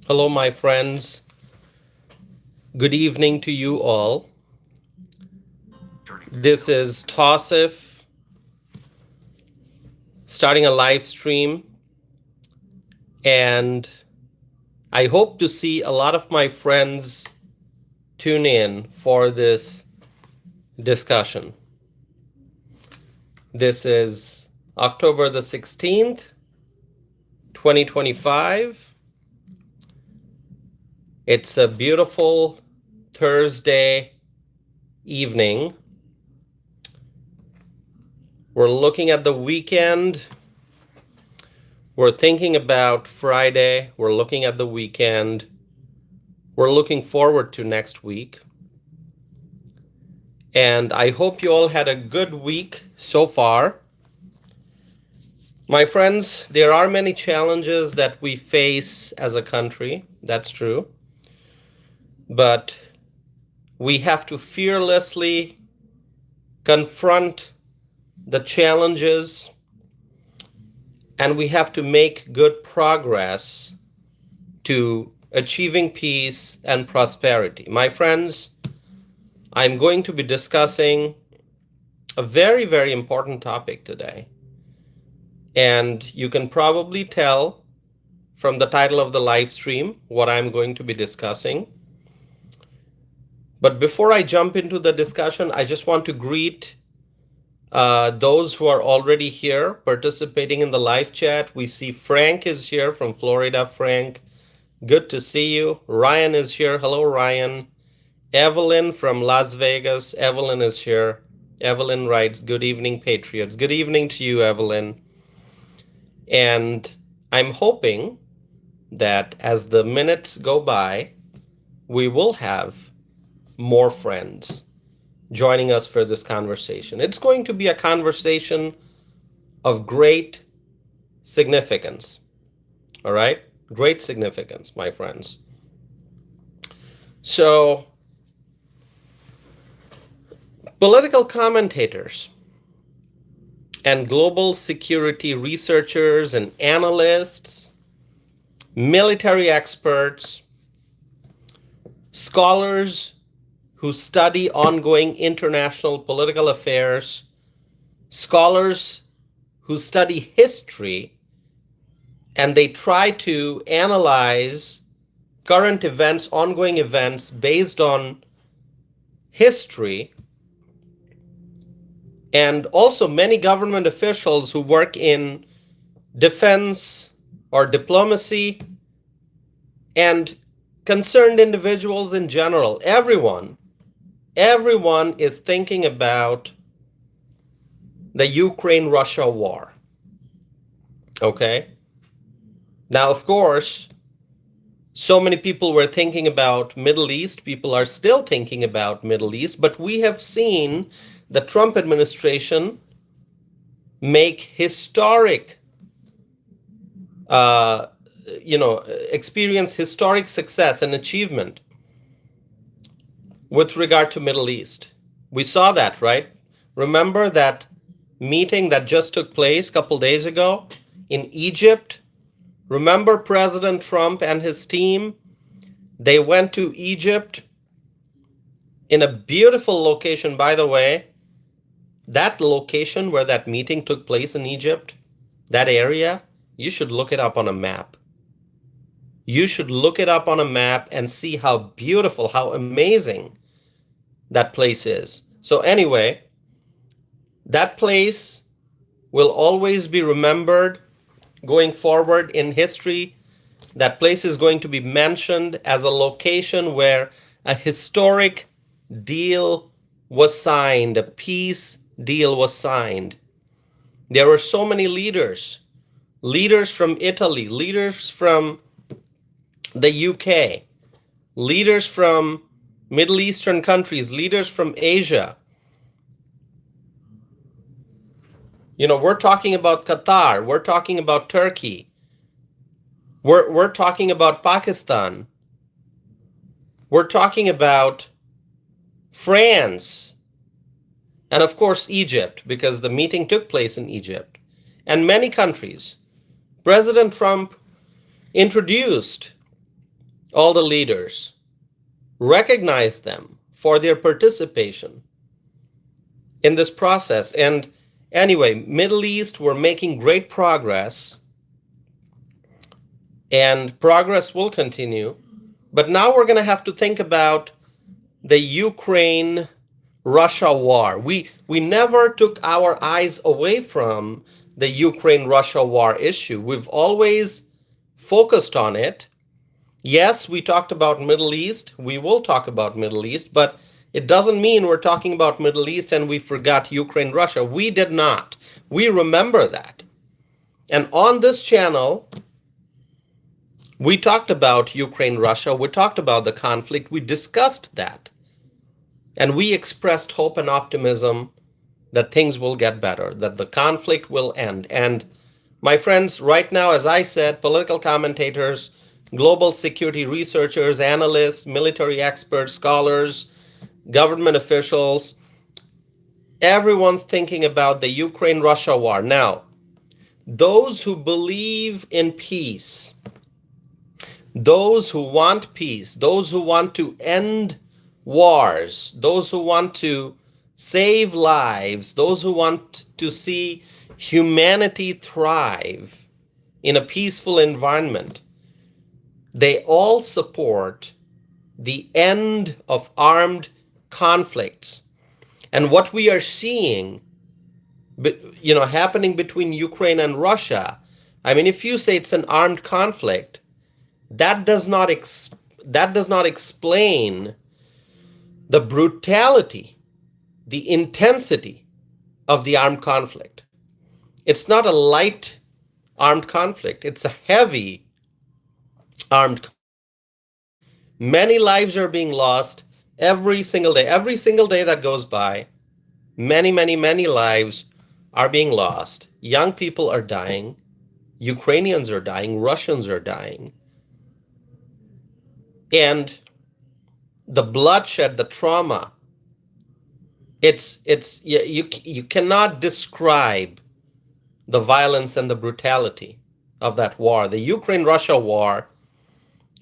Hello, my friends. Good evening to you all. This is Tosif starting a live stream, and I hope to see a lot of my friends tune in for this discussion. This is October the 16th, 2025. It's a beautiful Thursday evening. We're looking at the weekend. We're thinking about Friday. We're looking at the weekend. We're looking forward to next week. And I hope you all had a good week so far. My friends, there are many challenges that we face as a country. That's true. But we have to fearlessly confront the challenges, and we have to make good progress to achieving peace and prosperity. My friends, I'm going to be discussing a very, very important topic today. And you can probably tell from the title of the live stream what I'm going to be discussing. But before I jump into the discussion, I just want to greet those who are already here participating in the live chat. We see Frank is here from Florida. Frank, good to see you. Ryan is here. Hello, Ryan. Evelyn from Las Vegas. Evelyn is here. Evelyn writes, good evening, Patriots. Good evening to you, Evelyn. And I'm hoping that as the minutes go by, we will have more friends joining us for this conversation. It's going to be a conversation of great significance. All right? Great significance, my friends. So, political commentators and global security researchers and analysts, military experts, scholars who study ongoing international political affairs, scholars who study history, and they try to analyze current events, ongoing events based on history, and also many government officials who work in defense or diplomacy, and concerned individuals in general. Everyone is thinking about the Ukraine-Russia war. Okay? Now, of course, so many people were thinking about Middle East. People are still thinking about Middle East, but we have seen the Trump administration make historic, experience historic success and achievement with regard to Middle East. We saw that, right? Remember that meeting that just took place a couple days ago in Egypt? Remember President Trump and his team? They went to Egypt in a beautiful location, by the way. That location where that meeting took place in Egypt, that area, you should look it up on a map. You should look it up on a map and see how beautiful, how amazing that place is. So anyway, that place will always be remembered going forward in history. That place is going to be mentioned as a location where a historic deal was signed, a peace deal was signed. There were so many leaders from Italy, leaders from the UK, leaders from Middle Eastern countries, leaders from Asia. We're talking about Qatar, we're talking about Turkey, we're talking about Pakistan, we're talking about France, and of course Egypt, because the meeting took place in Egypt, and many countries. President Trump introduced all the leaders, recognize them for their participation in this process. And anyway, Middle East, we're making great progress, and progress will continue. But now we're going to have to think about the Ukraine-Russia war. We never took our eyes away from the Ukraine-Russia war issue. We've always focused on it. Yes, we talked about Middle East. We will talk about Middle East, but it doesn't mean we're talking about Middle East and we forgot Ukraine, Russia. We did not. We remember that. And on this channel, we talked about Ukraine, Russia. We talked about the conflict. We discussed that. And we expressed hope and optimism that things will get better, that the conflict will end. And my friends, right now, as I said, political commentators, global security researchers, analysts, military experts, scholars, government officials, everyone's thinking about the Ukraine-Russia war. Now, those who believe in peace, those who want peace, those who want to end wars, those who want to save lives, those who want to see humanity thrive in a peaceful environment, they all support the end of armed conflicts. And what we are seeing, happening between Ukraine and Russia, I mean, if you say it's an armed conflict, that does not explain the brutality, the intensity of the armed conflict. It's not a light armed conflict. It's a heavy armed conflict. Many lives are being lost every single day. Every single day that goes by, many, many, many lives are being lost. Young people are dying. Ukrainians are dying. Russians are dying. And the bloodshed, the trauma, you cannot describe the violence and the brutality of that war. The Ukraine-Russia war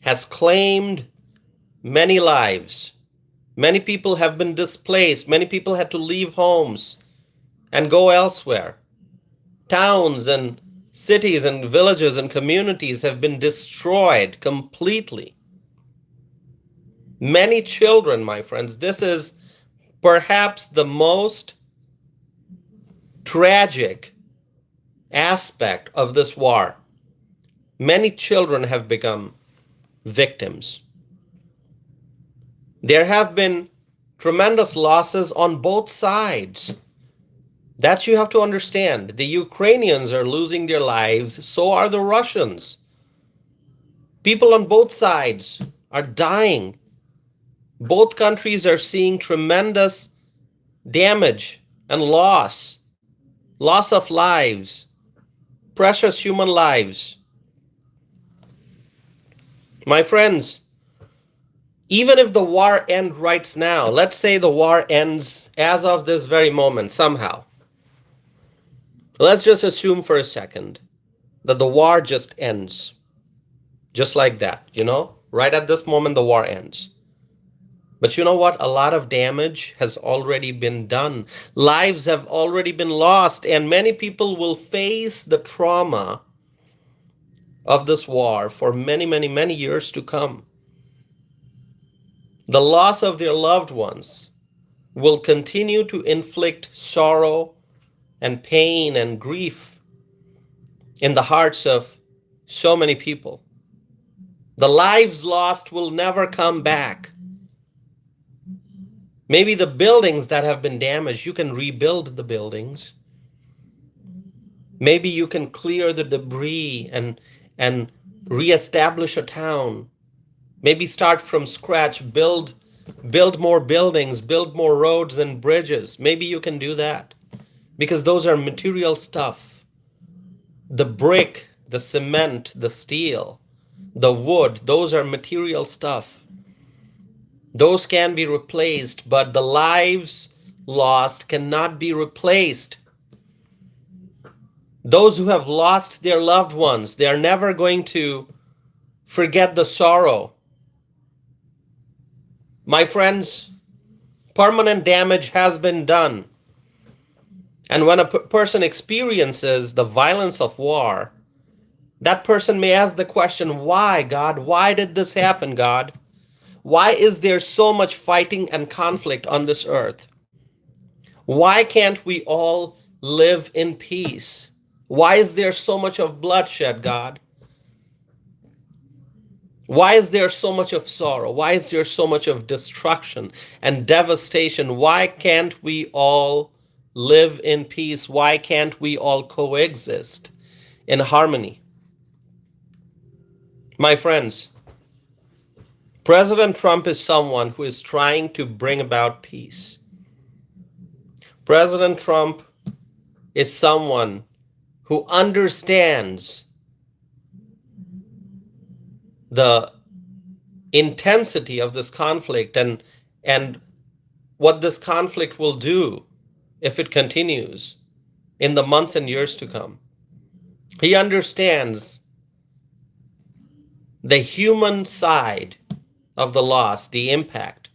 has claimed many lives. Many people have been displaced. Many people had to leave homes and go elsewhere. Towns and cities and villages and communities have been destroyed completely. Many children, my friends, this is perhaps the most tragic aspect of this war. Many children have become victims. There have been tremendous losses on both sides. That you have to understand. The Ukrainians are losing their lives, so are the Russians. People on both sides are dying. Both countries are seeing tremendous damage and loss of lives, precious human lives. My friends, even if the war ends right now, let's say the war ends as of this very moment somehow. Let's just assume for a second that the war just ends. Just like that, right at this moment the war ends. But you know what? A lot of damage has already been done. Lives have already been lost, and many people will face the trauma of this war for many, many, many years to come. The loss of their loved ones will continue to inflict sorrow and pain and grief in the hearts of so many people. The lives lost will never come back. Maybe the buildings that have been damaged, you can rebuild the buildings. Maybe you can clear the debris and reestablish a town. Maybe start from scratch, build more buildings, build more roads and bridges. Maybe you can do that because those are material stuff. The brick, the cement, the steel, the wood, those are material stuff. Those can be replaced, but the lives lost cannot be replaced. Those who have lost their loved ones, they are never going to forget the sorrow My friends, permanent damage has been done. And when a person experiences the violence of war, that person may ask the question, why, God? Why did this happen, God? Why is there so much fighting and conflict on this earth? Why can't we all live in peace? Why is there so much of bloodshed, God? Why is there so much of sorrow? Why is there so much of destruction and devastation? Why can't we all live in peace? Why can't we all coexist in harmony? My friends, President Trump is someone who is trying to bring about peace. President Trump is someone who understands the intensity of this conflict and what this conflict will do if it continues in the months and years to come. He understands the human side of the loss, the impact.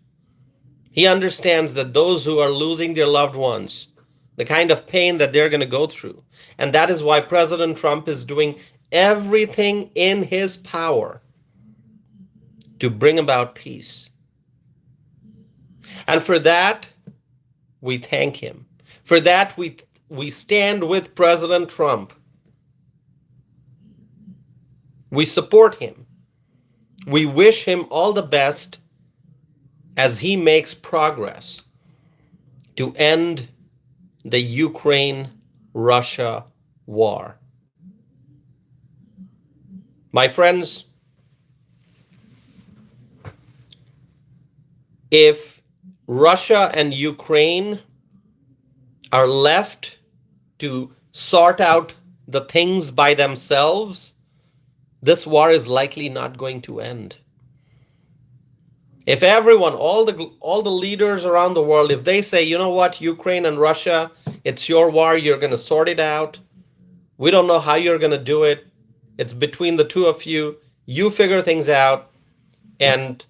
He understands that those who are losing their loved ones, the kind of pain that they're going to go through. And that is why President Trump is doing everything in his power to bring about peace. And for that, we thank him. For that, we stand with President Trump. We support him. We wish him all the best as he makes progress to end the Ukraine-Russia war. My friends, if Russia and Ukraine are left to sort out the things by themselves, this war is likely not going to end. If everyone, all the leaders around the world, if they say, you know what, Ukraine and Russia, it's your war, you're going to sort it out. We don't know how you're going to do it. It's between the two of you. You figure things out, and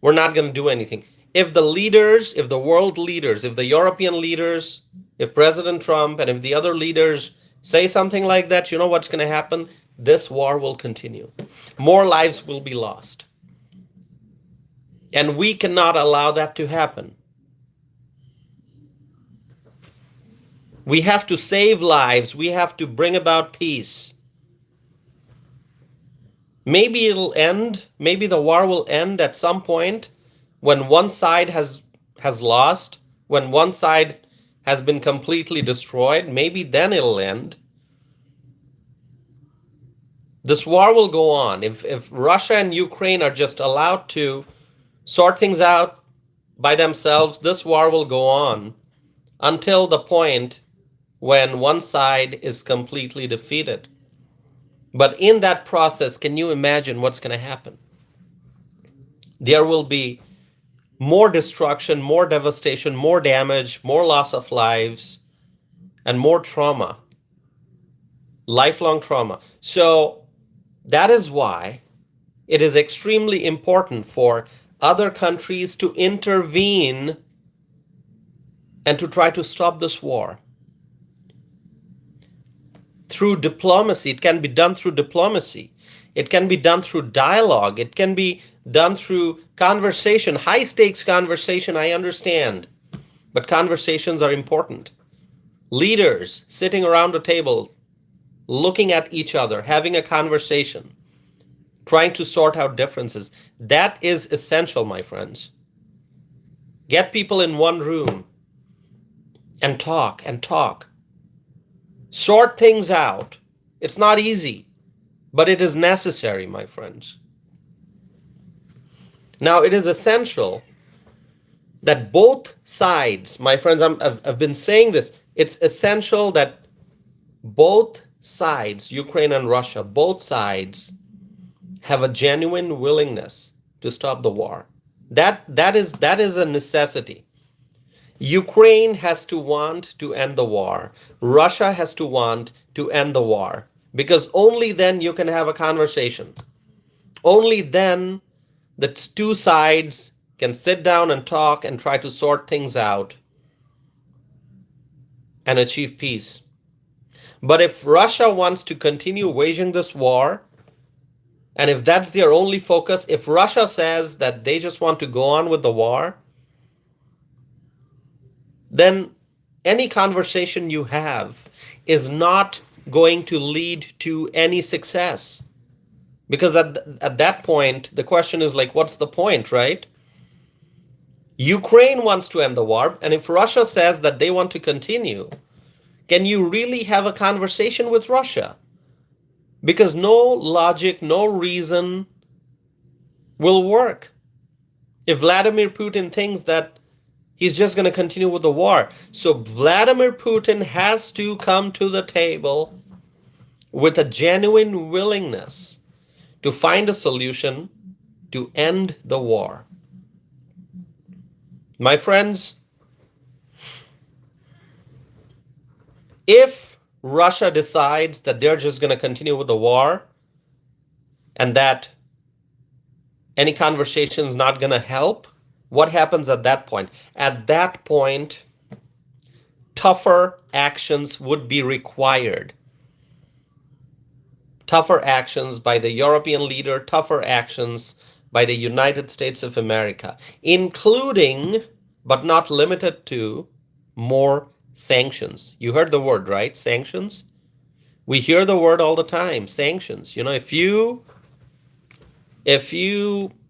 we're not going to do anything. If the leaders, if the world leaders, if the European leaders, if President Trump and if the other leaders say something like that, you know what's going to happen? This war will continue. More lives will be lost. And we cannot allow that to happen. We have to save lives. We have to bring about peace. Maybe it'll end. Maybe the war will end at some point when one side has lost, when one side has been completely destroyed. Maybe then it'll end. This war will go on. If Russia and Ukraine are just allowed to sort things out by themselves, this war will go on until the point when one side is completely defeated. But in that process, can you imagine what's going to happen? There will be more destruction, more devastation, more damage, more loss of lives, and more trauma, lifelong trauma. So that is why it is extremely important for other countries to intervene and to try to stop this war. Through diplomacy, it can be done through diplomacy. It can be done through dialogue. It can be done through conversation, high stakes conversation, I understand. But conversations are important. Leaders sitting around a table, looking at each other, having a conversation, trying to sort out differences. That is essential, my friends. Get people in one room and talk and talk. Sort things out. It's not easy, but it is necessary, my friends. Now, it is essential that both sides, my friends, I've been saying this, it's essential that both sides, Ukraine and Russia, both sides have a genuine willingness to stop the war. That is a necessity. Ukraine has to want to end the war. Russia has to want to end the war, because only then you can have a conversation. Only then the two sides can sit down and talk and try to sort things out and achieve peace. But if Russia wants to continue waging this war, and if that's their only focus, if Russia says that they just want to go on with the war, then any conversation you have is not going to lead to any success. Because at that point, the question is like, what's the point, right? Ukraine wants to end the war, and if Russia says that they want to continue, can you really have a conversation with Russia? Because no logic, no reason will work. If Vladimir Putin thinks that he's just going to continue with the war. So Vladimir Putin has to come to the table with a genuine willingness to find a solution to end the war. My friends, if Russia decides that they're just going to continue with the war and that any conversation is not going to help, what happens at that point? At that point, tougher actions would be required. Tougher actions by the European leader, tougher actions by the United States of America, including, but not limited to, more sanctions. You heard the word, right? Sanctions. We hear the word all the time, sanctions. You know, if you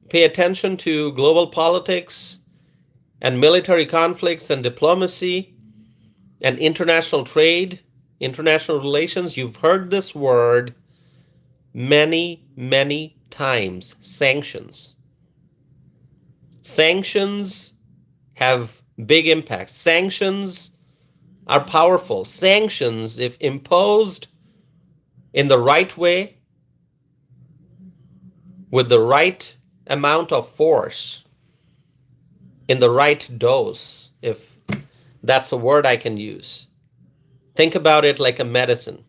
pay attention to global politics and military conflicts and diplomacy and international trade, international relations, you've heard this word many, many times, sanctions. Sanctions have big impact. Sanctions are powerful. Sanctions, if imposed in the right way, with the right amount of force, in the right dose, if that's a word I can use. Think about it like a medicine.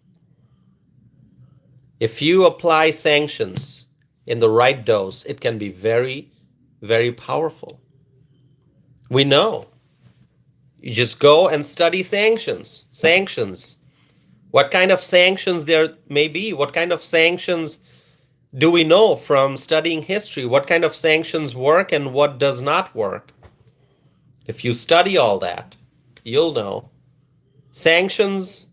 If you apply sanctions in the right dose, it can be very, very powerful. We know. You just go and study sanctions. Sanctions. What kind of sanctions there may be? What kind of sanctions do we know from studying history? What kind of sanctions work and what does not work? If you study all that, you'll know. Sanctions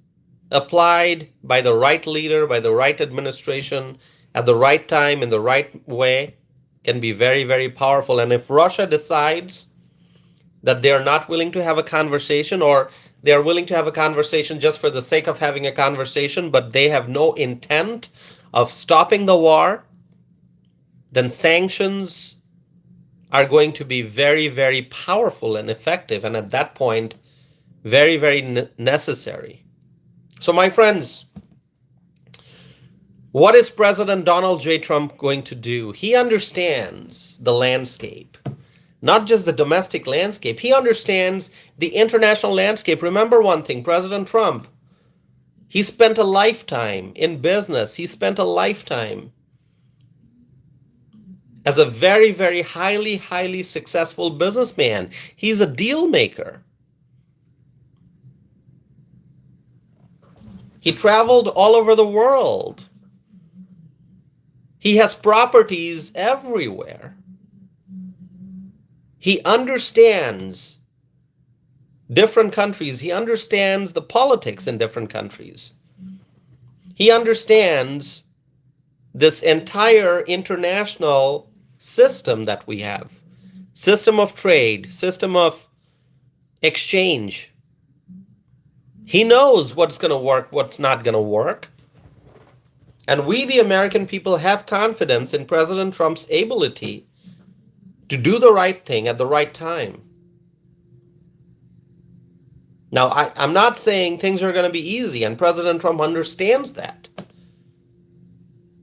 applied by the right leader, by the right administration, at the right time, in the right way, can be very, very powerful. And if Russia decides that they are not willing to have a conversation, or they are willing to have a conversation just for the sake of having a conversation, but they have no intent of stopping the war, then sanctions are going to be very, very powerful and effective, and at that point, very, very necessary. So my friends, what is President Donald J. Trump going to do? He understands the landscape, not just the domestic landscape. He understands the international landscape. Remember one thing, President Trump, he spent a lifetime in business. He spent a lifetime as a very, very highly, highly successful businessman. He's a deal maker. He traveled all over the world. He has properties everywhere. He understands different countries. He understands the politics in different countries. He understands this entire international system that we have. System of trade, system of exchange. He knows what's going to work, what's not going to work. And we, the American people, have confidence in President Trump's ability to do the right thing at the right time. Now, I'm not saying things are going to be easy, and President Trump understands that.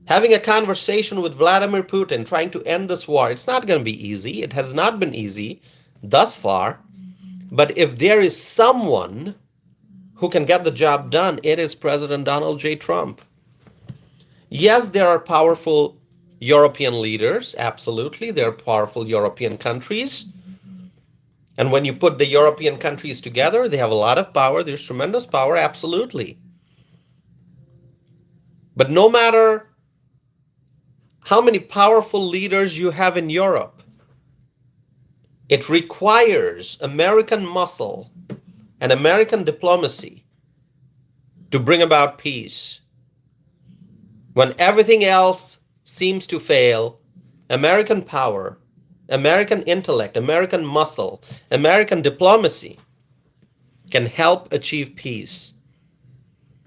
Having a conversation with Vladimir Putin, trying to end this war, it's not going to be easy. It has not been easy thus far. But if there is someone who can get the job done, it is President Donald J. Trump. Yes, there are powerful European leaders, absolutely. They're powerful European countries. And when you put the European countries together, they have a lot of power. There's tremendous power, absolutely. But no matter how many powerful leaders you have in Europe, it requires American muscle and American diplomacy to bring about peace. When everything else seems to fail, American power, American intellect, American muscle, American diplomacy can help achieve peace.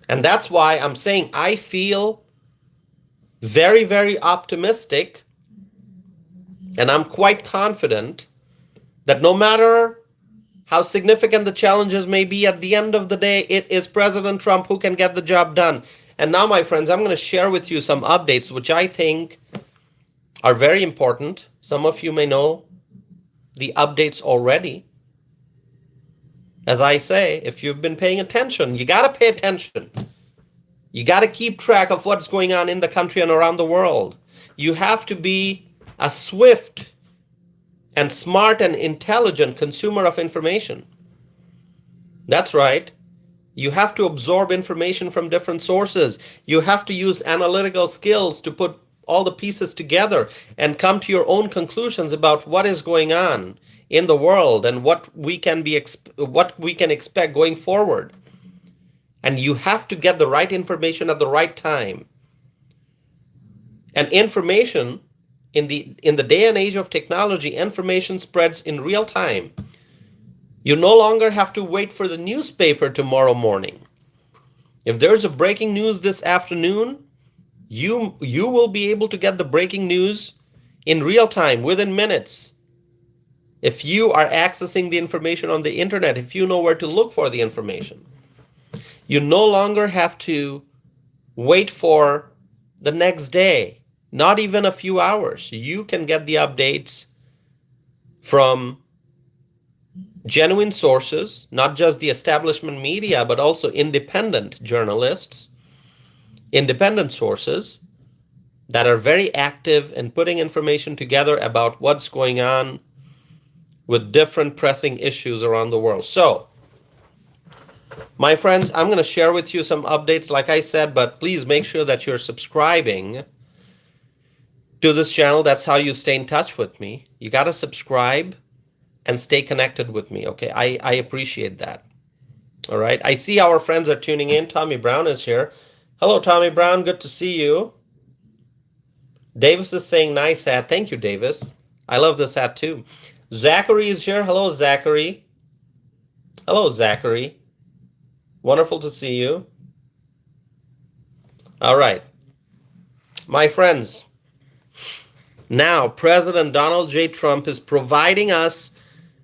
And that's why I'm saying I feel very, very optimistic, and I'm quite confident that no matter how significant the challenges may be, at the end of the day, it is President Trump who can get the job done. And now, my friends, I'm going to share with you some updates which I think are very important. Some of you may know the updates already. As I say, if you've been paying attention, you got to pay attention. You got to keep track of what's going on in the country and around the world. You have to be a swift and smart and intelligent consumer of information. That's right. You have to absorb information from different sources. You have to use analytical skills to put all the pieces together and come to your own conclusions about what is going on in the world and what we can expect going forward. And you have to get the right information at the right time. And information in the day and age of technology, information spreads in real time. You no longer have to wait for the newspaper tomorrow morning. If there's a breaking news this afternoon, you will be able to get the breaking news in real time, within minutes. If you are accessing the information on the internet, if you know where to look for the information, you no longer have to wait for the next day, not even a few hours. You can get the updates from genuine sources, not just the establishment media, but also independent journalists, independent sources that are very active in putting information together about what's going on with different pressing issues around the world. So, my friends, I'm going to share with you some updates, like I said, but please make sure that you're subscribing to this channel. That's how you stay in touch with me. You got to subscribe and stay connected with me, okay? I appreciate that. All right. I see our friends are tuning in. Tommy Brown is here. Hello, Tommy Brown. Good to see you. Davis is saying nice hat. Thank you, Davis. I love this hat too. Zachary is here. Hello, Zachary. Hello, Zachary. Wonderful to see you. All right. My friends, now President Donald J. Trump is providing us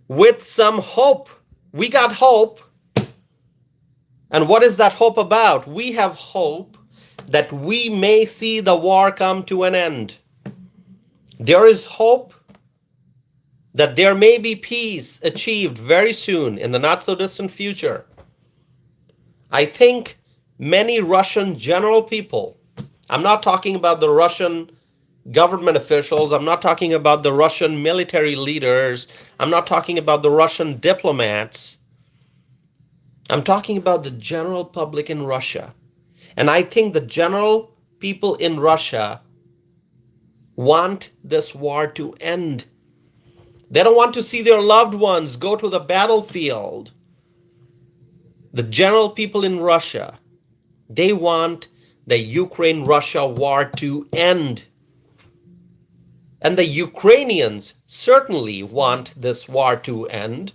with some hope. We got hope. And what is that hope about? We have hope that we may see the war come to an end. There is hope that there may be peace achieved very soon in the not so distant future. I think many Russian general people, I'm not talking about the Russian government officials, I'm not talking about the Russian military leaders, I'm not talking about the Russian diplomats, I'm talking about the general public in Russia. And I think the general people in Russia want this war to end. They don't want to see their loved ones go to the battlefield. The general people in Russia, they want the Ukraine-Russia war to end. And the Ukrainians certainly want this war to end.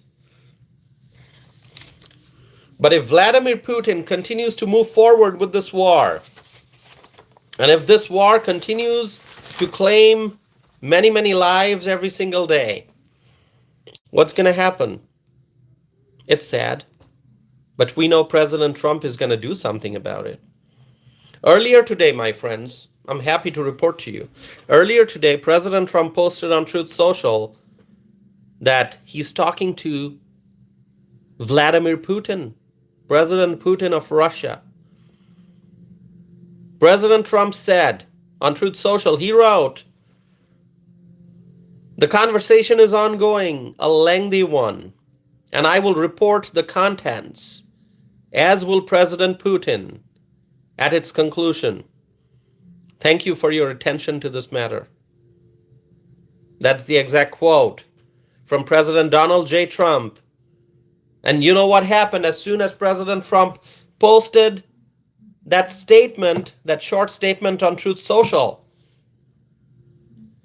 But if Vladimir Putin continues to move forward with this war, and if this war continues to claim many, many lives every single day, what's going to happen? It's sad. But we know President Trump is going to do something about it. Earlier today, my friends, I'm happy to report to you. Earlier today, President Trump posted on Truth Social that he's talking to Vladimir Putin, President Putin of Russia. President Trump said on Truth Social. He wrote, "The conversation is ongoing, a lengthy one, and I will report the contents, as will President Putin, at its conclusion. Thank you for your attention to this matter." That's the exact quote from President Donald J. Trump. And you know what happened as soon as President Trump posted that statement, that short statement on Truth Social?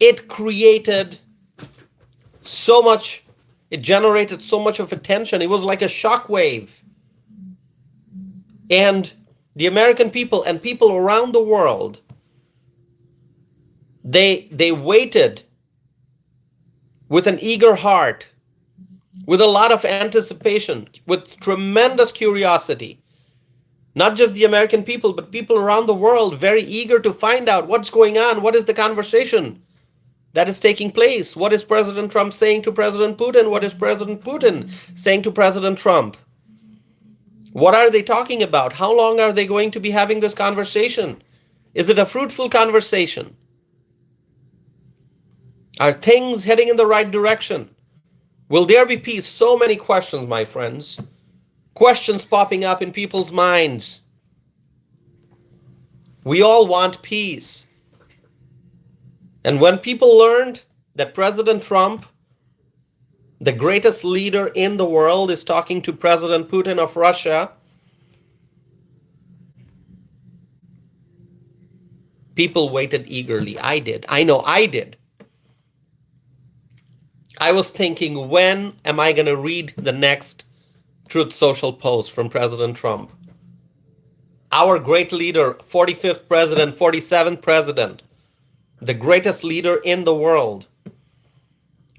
It created so much, it generated so much of attention. It was like a shockwave. And the American people and people around the world, they waited with an eager heart, with a lot of anticipation, with tremendous curiosity. Not just the American people, but people around the world, very eager to find out what's going on, what is the conversation that is taking place, what is President Trump saying to President Putin, what is President Putin saying to President Trump? What are they talking about? How long are they going to be having this conversation? Is it a fruitful conversation? Are things heading in the right direction? Will there be peace? So many questions, my friends. Questions popping up in people's minds. We all want peace. And when people learned that President Trump, the greatest leader in the world, is talking to President Putin of Russia, people waited eagerly. I did. I know I did. I was thinking, when am I going to read the next Truth Social post from President Trump? Our great leader, 45th president, 47th president, the greatest leader in the world.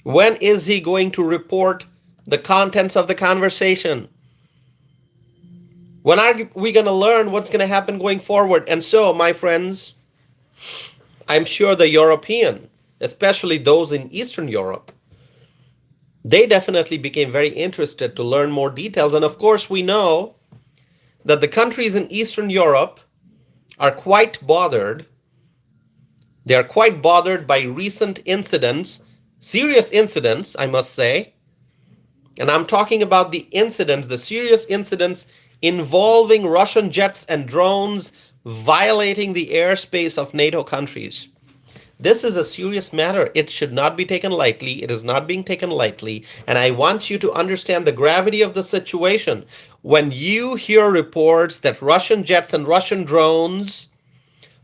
When is he going to report the contents of the conversation? When are we going to learn what's going to happen going forward? And so, my friends, I'm sure the European, especially those in Eastern Europe, they definitely became very interested to learn more details. And of course, we know that the countries in Eastern Europe are quite bothered. They are quite bothered by recent incidents, serious incidents, I must say. And I'm talking about the incidents, the serious incidents involving Russian jets and drones violating the airspace of NATO countries. This is a serious matter. It should not be taken lightly. It is not being taken lightly. And I want you to understand the gravity of the situation. When you hear reports that Russian jets and Russian drones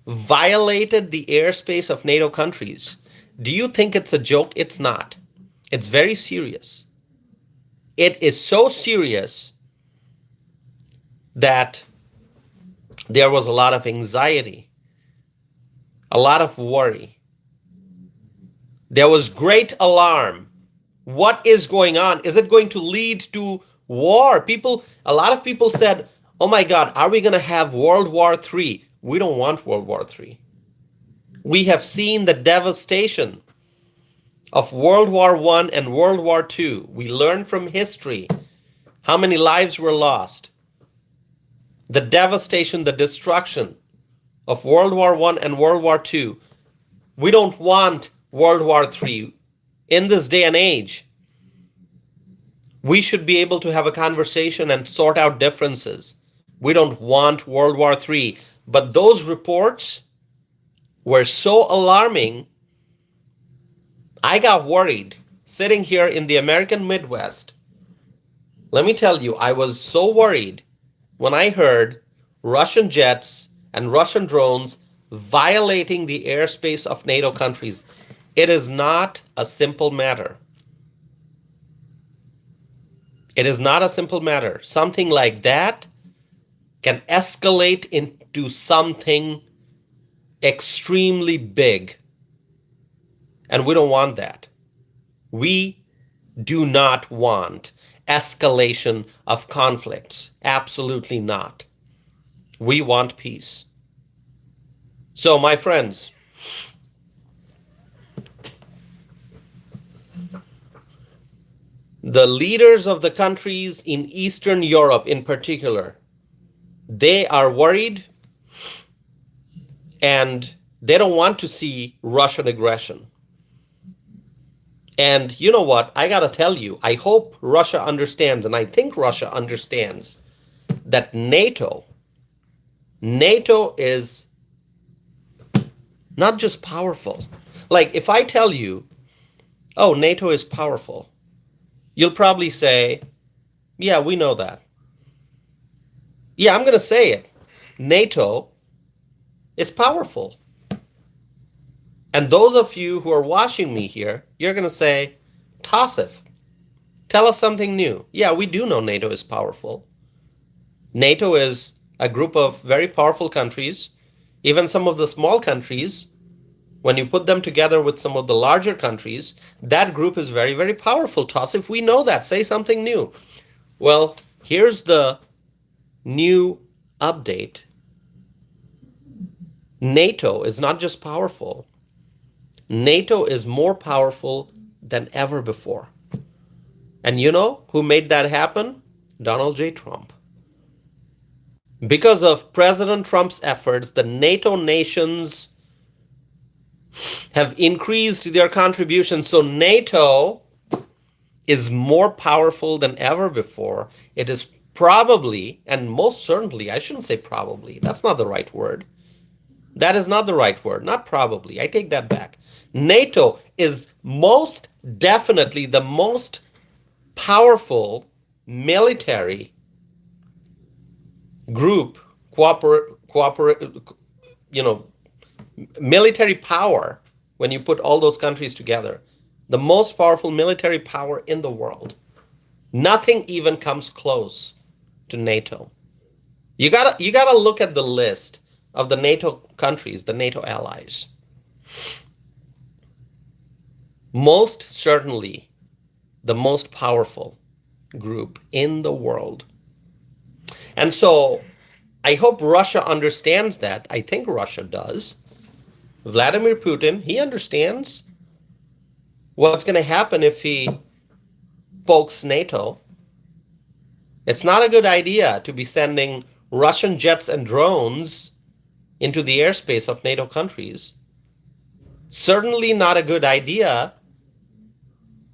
violated the airspace of NATO countries, do you think it's a joke? It's not. It's very serious. It is so serious that there was a lot of anxiety, a lot of worry. There was great alarm. What is going on? Is it going to lead to war? A lot of people said, oh my God, are we going to have World War III? We don't want World War III. We have seen the devastation of World War I and World War II. We learned from history how many lives were lost. The devastation, the destruction of World War I and World War II. We don't want World War III. In this day and age, we should be able to have a conversation and sort out differences. We don't want World War III. But those reports were so alarming, I got worried sitting here in the American Midwest. Let me tell you, I was so worried when I heard Russian jets and Russian drones violating the airspace of NATO countries. It is not a simple matter. It is not a simple matter. Something like that can escalate into something extremely big. And we don't want that. We do not want escalation of conflicts. Absolutely not. We want peace. So, my friends, the leaders of the countries in Eastern Europe in particular, they are worried and They don't want to see Russian aggression. And you know what? I got to tell you, I hope Russia understands, and I think Russia understands, that NATO is not just powerful. Like, if I tell you, oh, NATO is powerful, you'll probably say, yeah, we know that. Yeah, I'm going to say it. NATO is powerful. And those of you who are watching me here, you're going to say, Tassif, tell us something new. Yeah, we do know NATO is powerful. NATO is a group of very powerful countries. Even some of the small countries, when you put them together with some of the larger countries, that group is very, very powerful. Tassif, we know that. Say something new. Well, here's the new update. NATO is not just powerful. NATO is more powerful than ever before. And you know who made that happen? Donald J. Trump. Because of President Trump's efforts, the NATO nations have increased their contributions. So NATO is more powerful than ever before. It is probably, and most certainly, I shouldn't say probably, that's not the right word. That is not the right word, not probably. I take that back. NATO is most definitely the most powerful military group, military power, when you put all those countries together. The most powerful military power in the world. Nothing even comes close to NATO. You gotta look at the list of the NATO countries, the NATO allies. Most certainly the most powerful group in the world. And so I hope Russia understands that. I think Russia does. Vladimir Putin, he understands what's going to happen if he pokes NATO. It's not a good idea to be sending Russian jets and drones into the airspace of NATO countries. Certainly not a good idea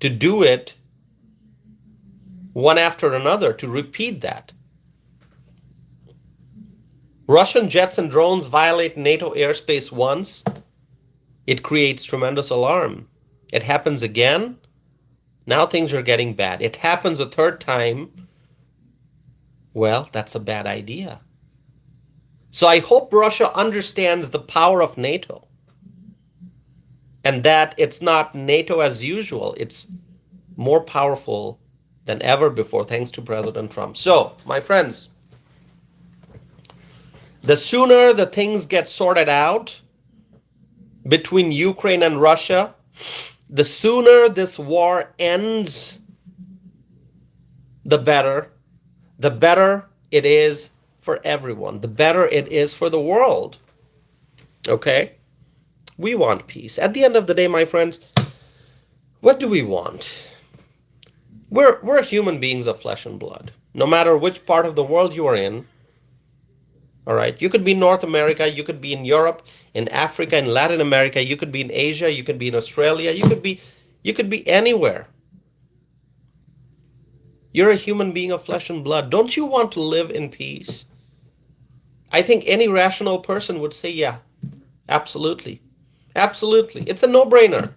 to do it one after another, to repeat that. Russian jets and drones violate NATO airspace once, it creates tremendous alarm. It happens again, now things are getting bad. It happens a third time, well, that's a bad idea. So I hope Russia understands the power of NATO, and that it's not NATO as usual. It's more powerful than ever before, thanks to President Trump. So, my friends, the sooner the things get sorted out between Ukraine and Russia, the sooner this war ends, the better it is for everyone, the better it is for the world. Okay? We want peace. At the end of the day, my friends, what do we want? We're human beings of flesh and blood. No matter which part of the world you are in, all right? You could be in North America, you could be in Europe, in Africa, in Latin America, you could be in Asia, you could be in Australia, you could be anywhere. You're a human being of flesh and blood. Don't you want to live in peace? I think any rational person would say, yeah, absolutely. Absolutely. It's a no-brainer.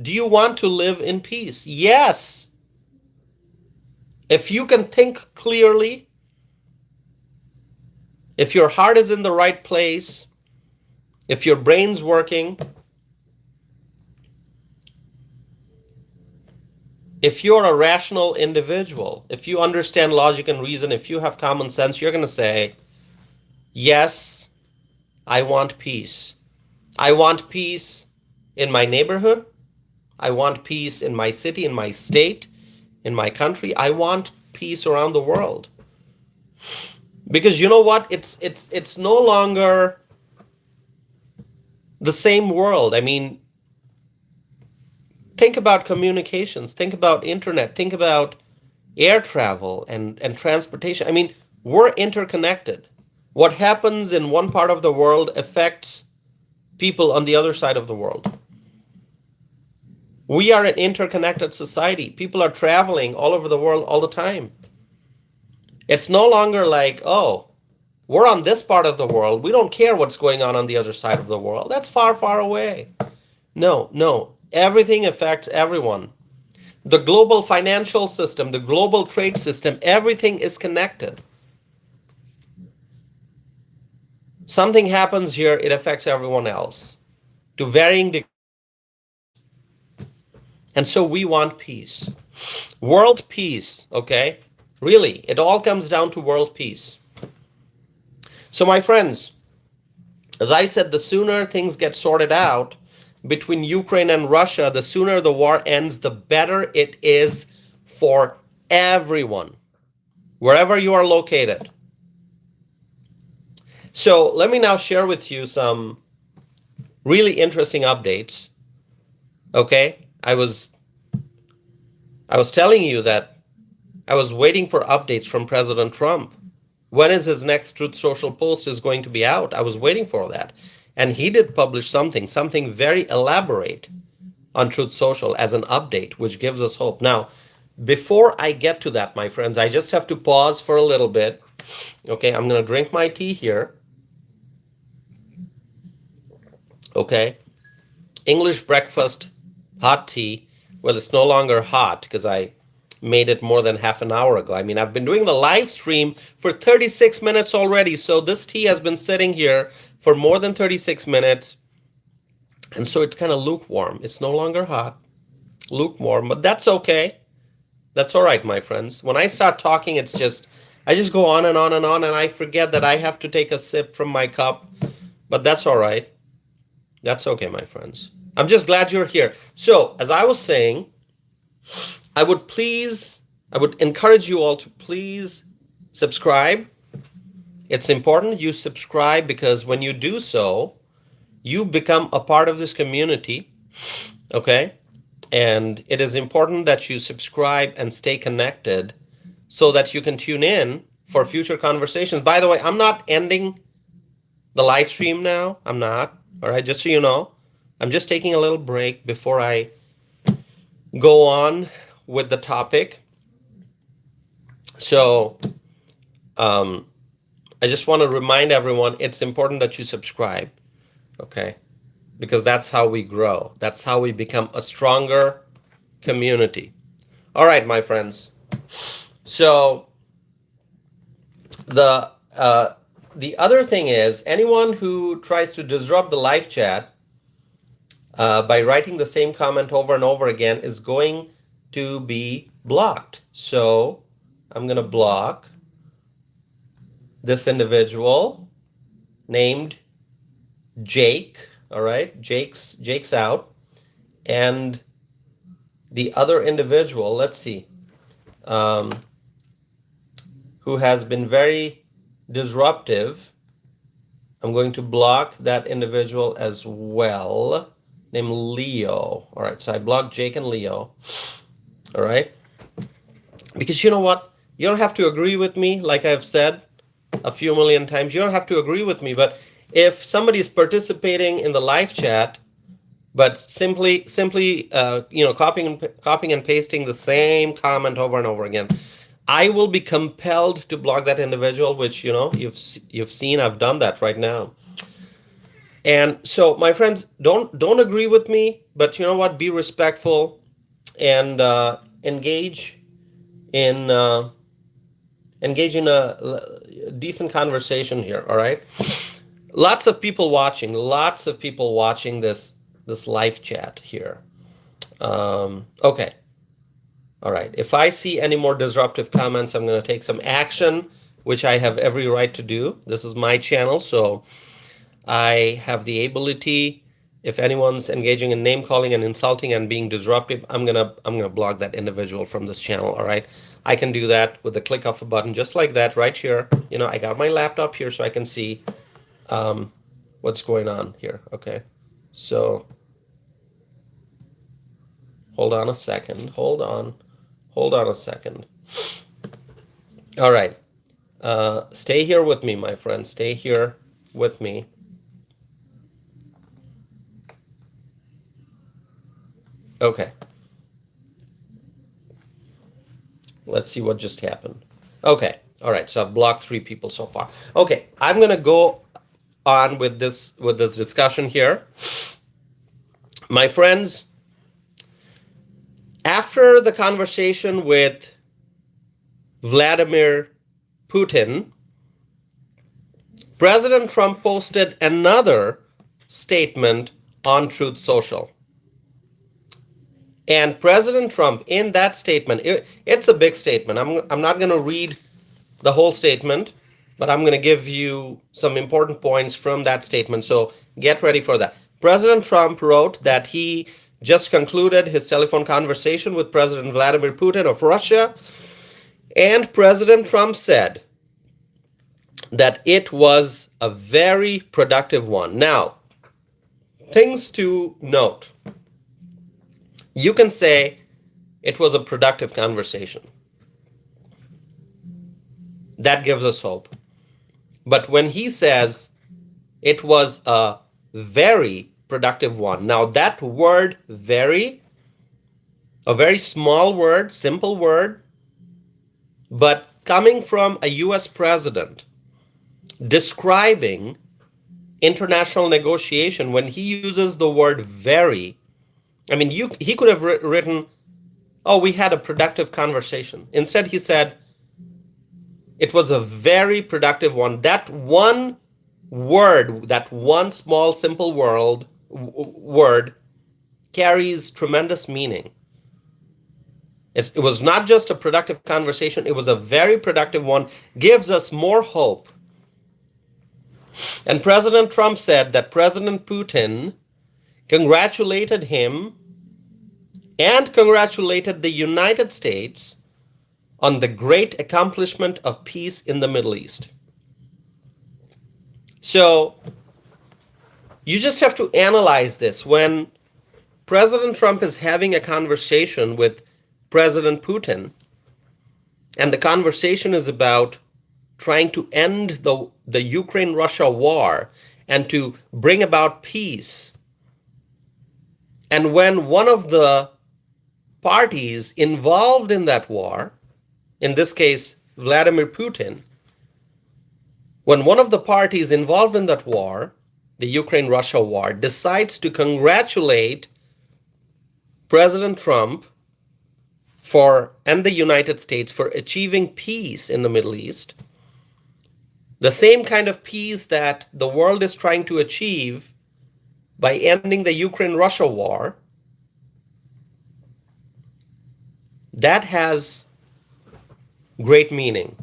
Do you want to live in peace? Yes. If you can think clearly, if your heart is in the right place, if your brain's working, if you're a rational individual, if you understand logic and reason, if you have common sense, you're going to say, yes, I want peace. I want peace in my neighborhood. I want peace in my city, in my state, in my country. I want peace around the world. Because you know what? It's no longer the same world. I mean, think about communications, think about internet, think about air travel and transportation. I mean, we're interconnected. What happens in one part of the world affects people on the other side of the world. We are an interconnected society. People are traveling all over the world all the time. It's no longer like, oh, we're on this part of the world. We don't care what's going on the other side of the world. That's far, far away. No, no. Everything affects everyone. The global financial system, the global trade system, everything is connected. Something happens here, it affects everyone else to varying degrees. And so we want peace. World peace, okay? Really, it all comes down to world peace. So my friends, as I said, the sooner things get sorted out between Ukraine and Russia, the sooner the war ends, the better it is for everyone, wherever you are located. So let me now share with you some really interesting updates. Okay, I was telling you that I was waiting for updates from President Trump. When is his next Truth Social post is going to be out? I was waiting for that. And he did publish something very elaborate on Truth Social as an update, which gives us hope. Now, before I get to that, my friends, I just have to pause for a little bit. Okay, I'm going to drink my tea here. Okay, English breakfast, hot tea. Well, it's no longer hot because I made it more than half an hour ago. I mean, I've been doing the live stream for 36 minutes already. So this tea has been sitting here for more than 36 minutes. And so it's kind of lukewarm. It's no longer hot, lukewarm, but that's okay. That's all right, my friends. When I start talking, I just go on and on and on, and I forget that I have to take a sip from my cup, but that's all right. That's okay, my friends. I'm just glad you're here. So, as I was saying, I would encourage you all to please subscribe. It's important you subscribe because when you do so, you become a part of this community, okay? And it is important that you subscribe and stay connected so that you can tune in for future conversations. By the way, I'm not ending the live stream now. I'm not. All right, just so you know, I'm just taking a little break before I go on with the topic. So I just want to remind everyone, it's important that you subscribe, okay? Because that's how we grow. That's how we become a stronger community. All right, my friends. So the other thing is, anyone who tries to disrupt the live chat by writing the same comment over and over again is going to be blocked. So I'm going to block this individual named Jake. All right, Jake's out. And the other individual, let's see, who has been very disruptive, I'm going to block that individual as well, named Leo. All right, so I blocked Jake and Leo. All right, because you know what? You don't have to agree with me, like I've said a few million times. You don't have to agree with me, but if somebody is participating in the live chat, but simply copying and pasting the same comment over and over again, I will be compelled to block that individual, which you've seen I've done that right now. And so, my friends, don't agree with me, but you know what? Be respectful and engage in a decent conversation here. All right. Lots of people watching this live chat here. Okay. All right. If I see any more disruptive comments, I'm going to take some action, which I have every right to do. This is my channel, so I have the ability. If anyone's engaging in name calling and insulting and being disruptive, I'm gonna block that individual from this channel. All right. I can do that with the click of a button, just like that, right here. I got my laptop here so I can see what's going on here. Okay, so hold on a second. Hold on a second. All right, stay here with me, my friend. Stay here with me. Okay. Let's see what just happened. Okay. All right. So I've blocked 3 people so far. Okay. I'm going to go on with this discussion here. My friends, after the conversation with Vladimir Putin, President Trump posted another statement on Truth Social. And President Trump, in that statement, it's a big statement. I'm not going to read the whole statement, but I'm going to give you some important points from that statement. So get ready for that. President Trump wrote that he just concluded his telephone conversation with President Vladimir Putin of Russia. And President Trump said that it was a very productive one. Now, things to note. You can say it was a productive conversation. That gives us hope. But when he says it was a very productive one, now that word very, a very small word, simple word, but coming from a US president describing international negotiation, when he uses the word very, I mean, he could have written, oh, we had a productive conversation. Instead, he said, it was a very productive one. That one word, that one small, simple word carries tremendous meaning. It was not just a productive conversation, it was a very productive one, gives us more hope. And President Trump said that President Putin congratulated him and congratulated the United States on the great accomplishment of peace in the Middle East. So you just have to analyze this. When President Trump is having a conversation with President Putin, and the conversation is about trying to end the Ukraine-Russia war and to bring about peace, and when one of the parties involved in that war, in this case, Vladimir Putin, when one of the parties involved in that war, the Ukraine-Russia war, decides to congratulate President Trump and the United States for achieving peace in the Middle East, the same kind of peace that the world is trying to achieve by ending the Ukraine-Russia war, that has great meaning.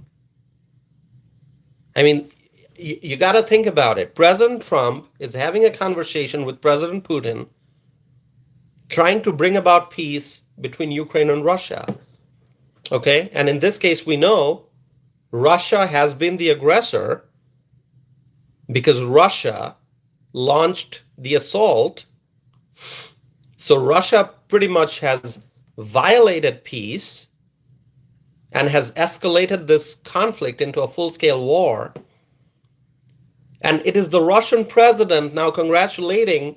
I mean, you got to think about it. President Trump is having a conversation with President Putin, trying to bring about peace between Ukraine and Russia. Okay? And in this case, we know Russia has been the aggressor because Russia launched the assault. So Russia pretty much has violated peace and has escalated this conflict into a full-scale war. And it is the Russian president now congratulating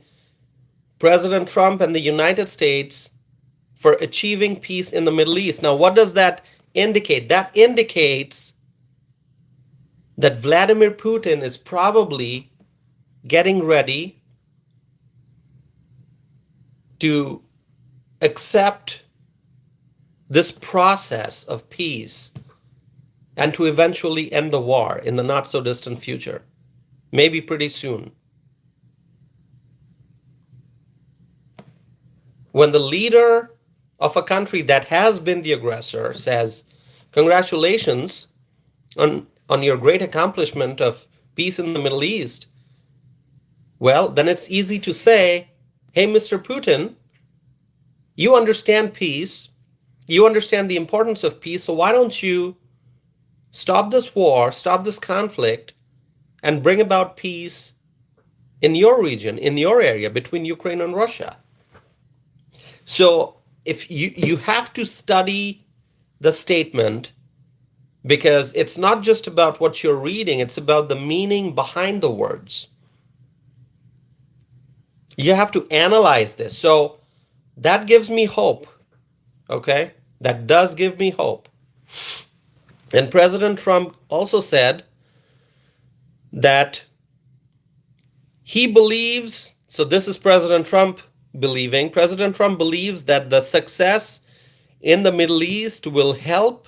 President Trump and the United States for achieving peace in the Middle East. Now, what does that indicate? That indicates that Vladimir Putin is probably getting ready to accept this process of peace and to eventually end the war in the not so distant future, maybe pretty soon. When the leader of a country that has been the aggressor says, congratulations on your great accomplishment of peace in the Middle East, well, then it's easy to say, hey, Mr. Putin, you understand peace, you understand the importance of peace, so why don't you stop this war, stop this conflict, and bring about peace in your region, in your area, between Ukraine and Russia? So if you have to study the statement, because it's not just about what you're reading, it's about the meaning behind the words. You have to analyze this. So That gives me hope, okay? That does give me hope. And President Trump also said that he believes, so this is President Trump believing, President Trump believes that the success in the Middle East will help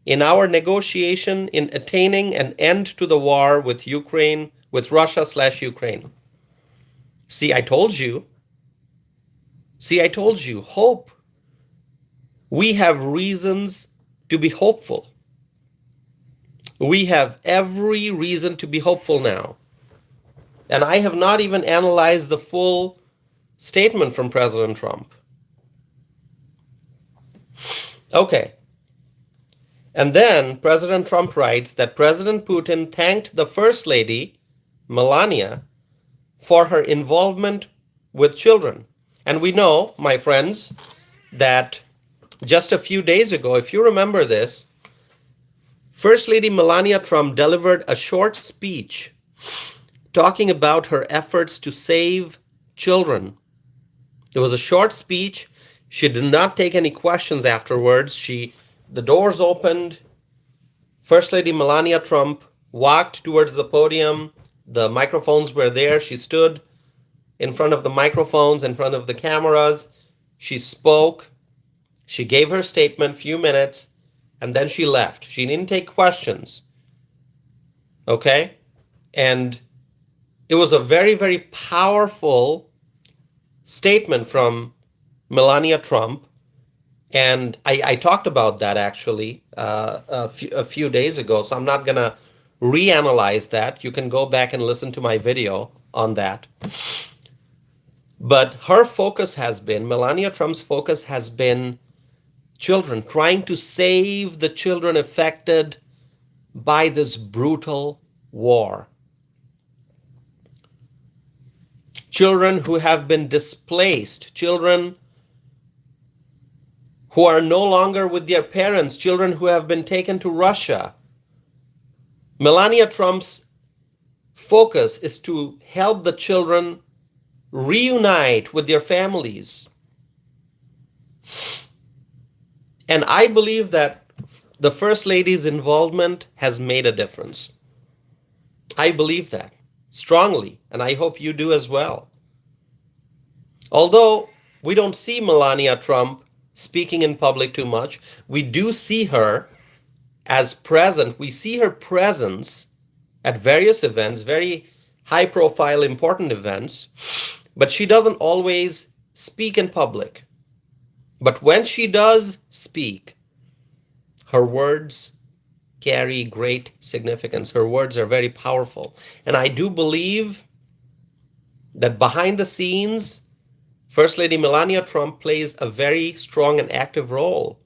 in our negotiation in attaining an end to the war with Ukraine, with Russia/Ukraine. See, I told you. See, I told you. Hope. We have reasons to be hopeful. We have every reason to be hopeful now. And I have not even analyzed the full statement from President Trump. Okay. And then President Trump writes that President Putin thanked the First Lady, Melania, for her involvement with children. And we know, my friends, that just a few days ago, if you remember this, First Lady Melania Trump delivered a short speech talking about her efforts to save children. It was a short speech. She did not take any questions afterwards. The doors opened. First Lady Melania Trump walked towards the podium. The microphones were there. She stood in front of the microphones, in front of the cameras. She spoke. She gave her statement, few minutes, and then she left. She didn't take questions. Okay? And it was a very, very powerful statement from Melania Trump. And I talked about that actually a few days ago, so I'm not going to reanalyze that. You can go back and listen to my video on that. But her focus has been, Melania Trump's focus has been children, trying to save the children affected by this brutal war. Children who have been displaced, children who are no longer with their parents, children who have been taken to Russia. Melania Trump's focus is to help the children reunite with their families. And I believe that the First Lady's involvement has made a difference. I believe that strongly, and I hope you do as well. Although we don't see Melania Trump speaking in public too much, we do see her as present. We see her presence at various events, very high-profile, important events, but she doesn't always speak in public. But when she does speak, her words carry great significance. Her words are very powerful. And I do believe that behind the scenes, First Lady Melania Trump plays a very strong and active role.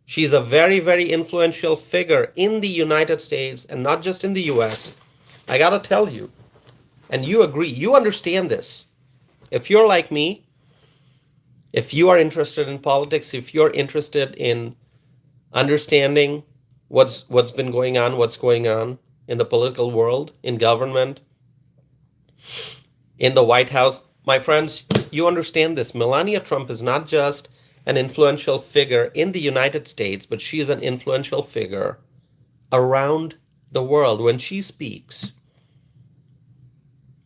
She's a very, very influential figure in the United States and not just in the US. I gotta tell you, and you agree, you understand this. If you're like me, if you are interested in politics, if you're interested in understanding what's been going on, what's going on in the political world, in government, in the White House, my friends, you understand this. Melania Trump is not just an influential figure in the United States, but she is an influential figure around the world. When she speaks,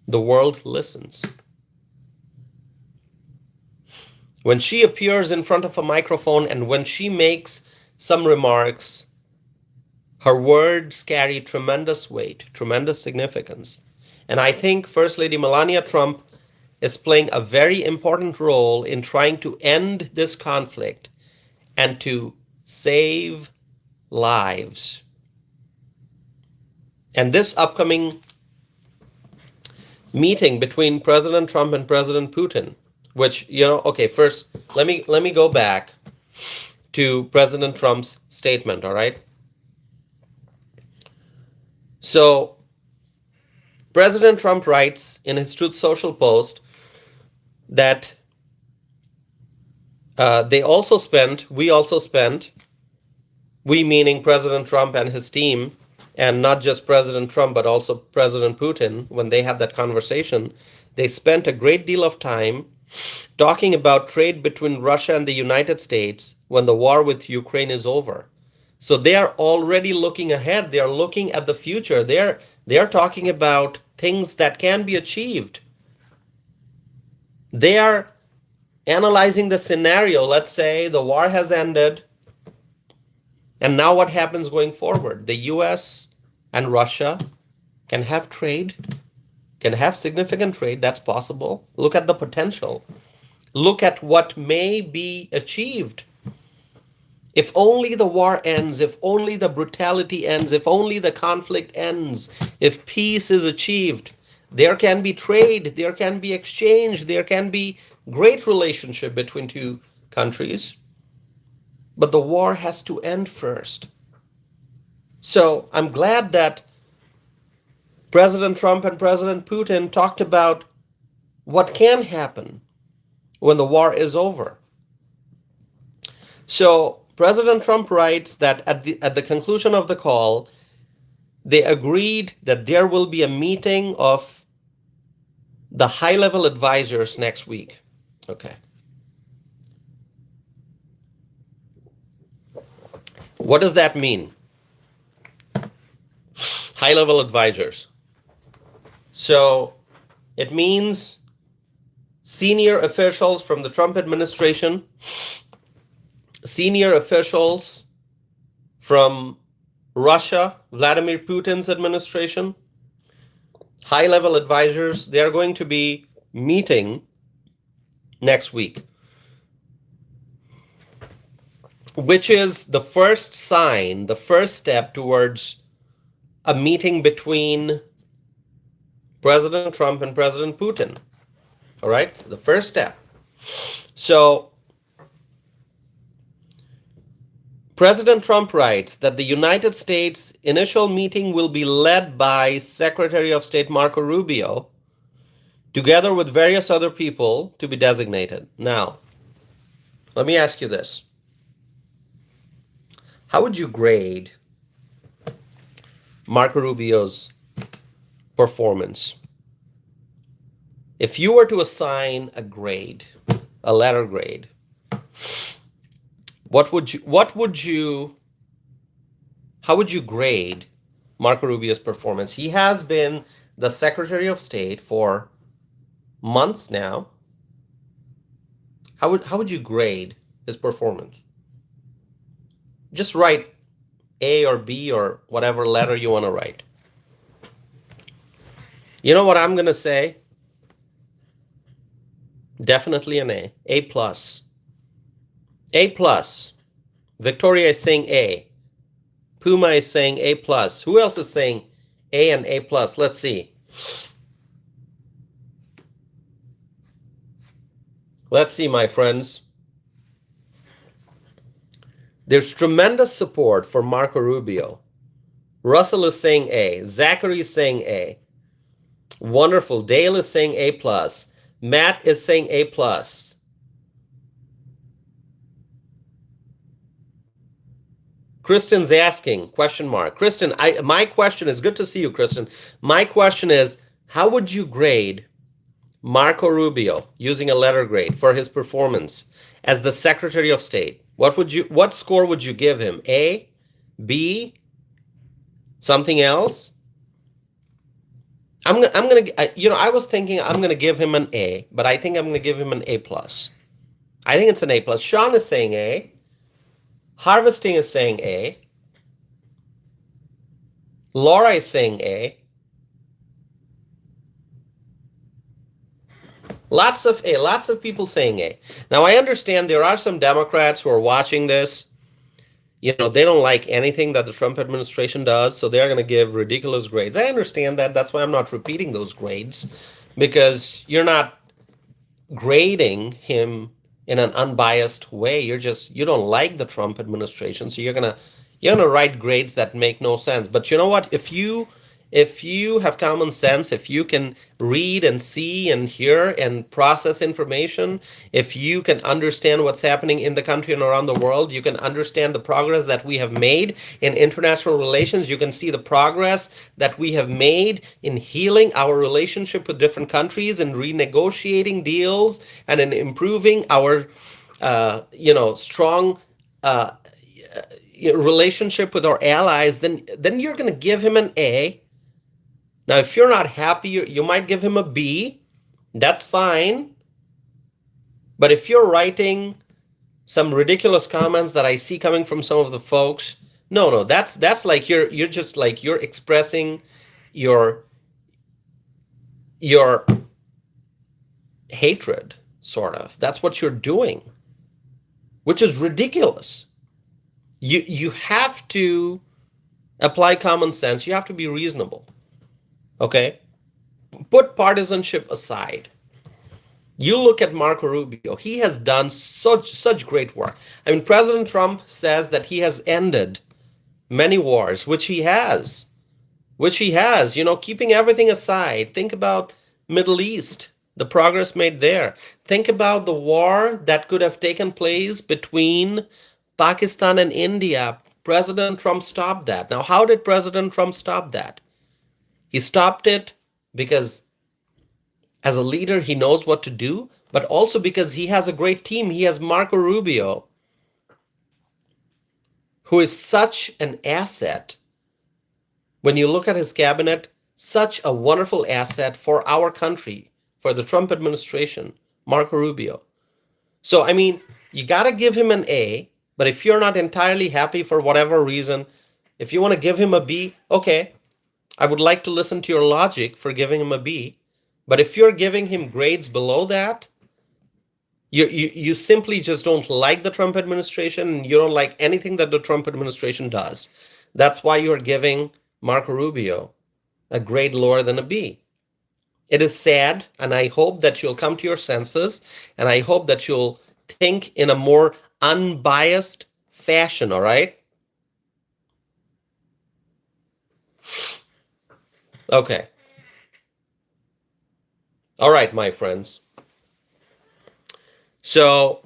the world listens. When she appears in front of a microphone and when she makes some remarks, her words carry tremendous weight, tremendous significance. And I think First Lady Melania Trump is playing a very important role in trying to end this conflict and to save lives. And this upcoming meeting between President Trump and President Putin, which, okay, first, let me go back to President Trump's statement, all right? So, President Trump writes in his Truth Social post that we also spent, we meaning President Trump and his team, and not just President Trump, but also President Putin, when they had that conversation, they spent a great deal of time talking about trade between Russia and the United States when the war with Ukraine is over. So they are already looking ahead. They are looking at the future. They are talking about things that can be achieved. They are analyzing the scenario. Let's say the war has ended. And now what happens going forward? The US and Russia can have trade, can have significant trade. That's possible. Look at the potential. Look at what may be achieved. If only the war ends, if only the brutality ends, if only the conflict ends, if peace is achieved, there can be trade, there can be exchange, there can be great relationship between two countries. But the war has to end first. So I'm glad that President Trump and President Putin talked about what can happen when the war is over. So President Trump writes that at the conclusion of the call, they agreed that there will be a meeting of the high-level advisors next week. Okay. What does that mean? High-level advisors. So it means senior officials from the Trump administration, senior officials from Russia, Vladimir Putin's administration, high-level advisors. They are going to be meeting next week, which is the first sign, the first step towards a meeting between President Trump and President Putin. All right, the first step. So President Trump writes that the United States initial meeting will be led by Secretary of State Marco Rubio, together with various other people to be designated. Now, let me ask you this. How would you grade Marco Rubio's performance? If you were to assign a grade, a letter grade, how would you grade Marco Rubio's performance? He has been the Secretary of State for months now. How would you grade his performance? Just write A or B or whatever letter you want to write. You know what I'm going to say? Definitely an A. A plus. A plus. Victoria is saying A. Puma is saying A plus. Who else is saying A and A plus? Let's see. Let's see, my friends. There's tremendous support for Marco Rubio. Russell is saying A. Zachary is saying A. Wonderful. Dale is saying A plus. Matt is saying A plus. Kristen's asking, question mark. Kristen, my question is, good to see you, Kristen. My question is, how would you grade Marco Rubio using a letter grade for his performance as the Secretary of State? What score would you give him? A, B, something else? I was thinking I'm gonna give him an A, but I think I'm gonna give him an A plus. I think it's an A plus. Sean is saying A. Harvesting is saying A. Laura is saying A. Lots of A, lots of people saying A. Now, I understand there are some Democrats who are watching this. They don't like anything that the Trump administration does, so they're going to give ridiculous grades. I understand that. That's why I'm not repeating those grades, because you're not grading him in an unbiased way. You don't like the Trump administration, so you're gonna write grades that make no sense. But you know what? If you If you have common sense, if you can read and see and hear and process information, if you can understand what's happening in the country and around the world, you can understand the progress that we have made in international relations, you can see the progress that we have made in healing our relationship with different countries and renegotiating deals and in improving our strong relationship with our allies, then you're going to give him an A. Now, if you're not happy, you might give him a B. That's fine. But if you're writing some ridiculous comments that I see coming from some of the folks, no, that's like you're just like you're expressing your hatred, sort of. That's what you're doing, which is ridiculous. You have to apply common sense. You have to be reasonable. Okay? Put partisanship aside. You look at Marco Rubio. He has done such great work. I mean, President Trump says that he has ended many wars, which he has. Keeping everything aside. Think about Middle East, the progress made there. Think about the war that could have taken place between Pakistan and India. President Trump stopped that. Now, how did President Trump stop that? He stopped it because as a leader, he knows what to do, but also because he has a great team. He has Marco Rubio, who is such an asset. When you look at his cabinet, such a wonderful asset for our country, for the Trump administration, Marco Rubio. So, I mean, you got to give him an A, but if you're not entirely happy for whatever reason, if you want to give him a B, okay. I would like to listen to your logic for giving him a B, but if you're giving him grades below that, you simply just don't like the Trump administration and you don't like anything that the Trump administration does. That's why you're giving Marco Rubio a grade lower than a B. It is sad, and I hope that you'll come to your senses, and I hope that you'll think in a more unbiased fashion, all right? Okay. All right, my friends. So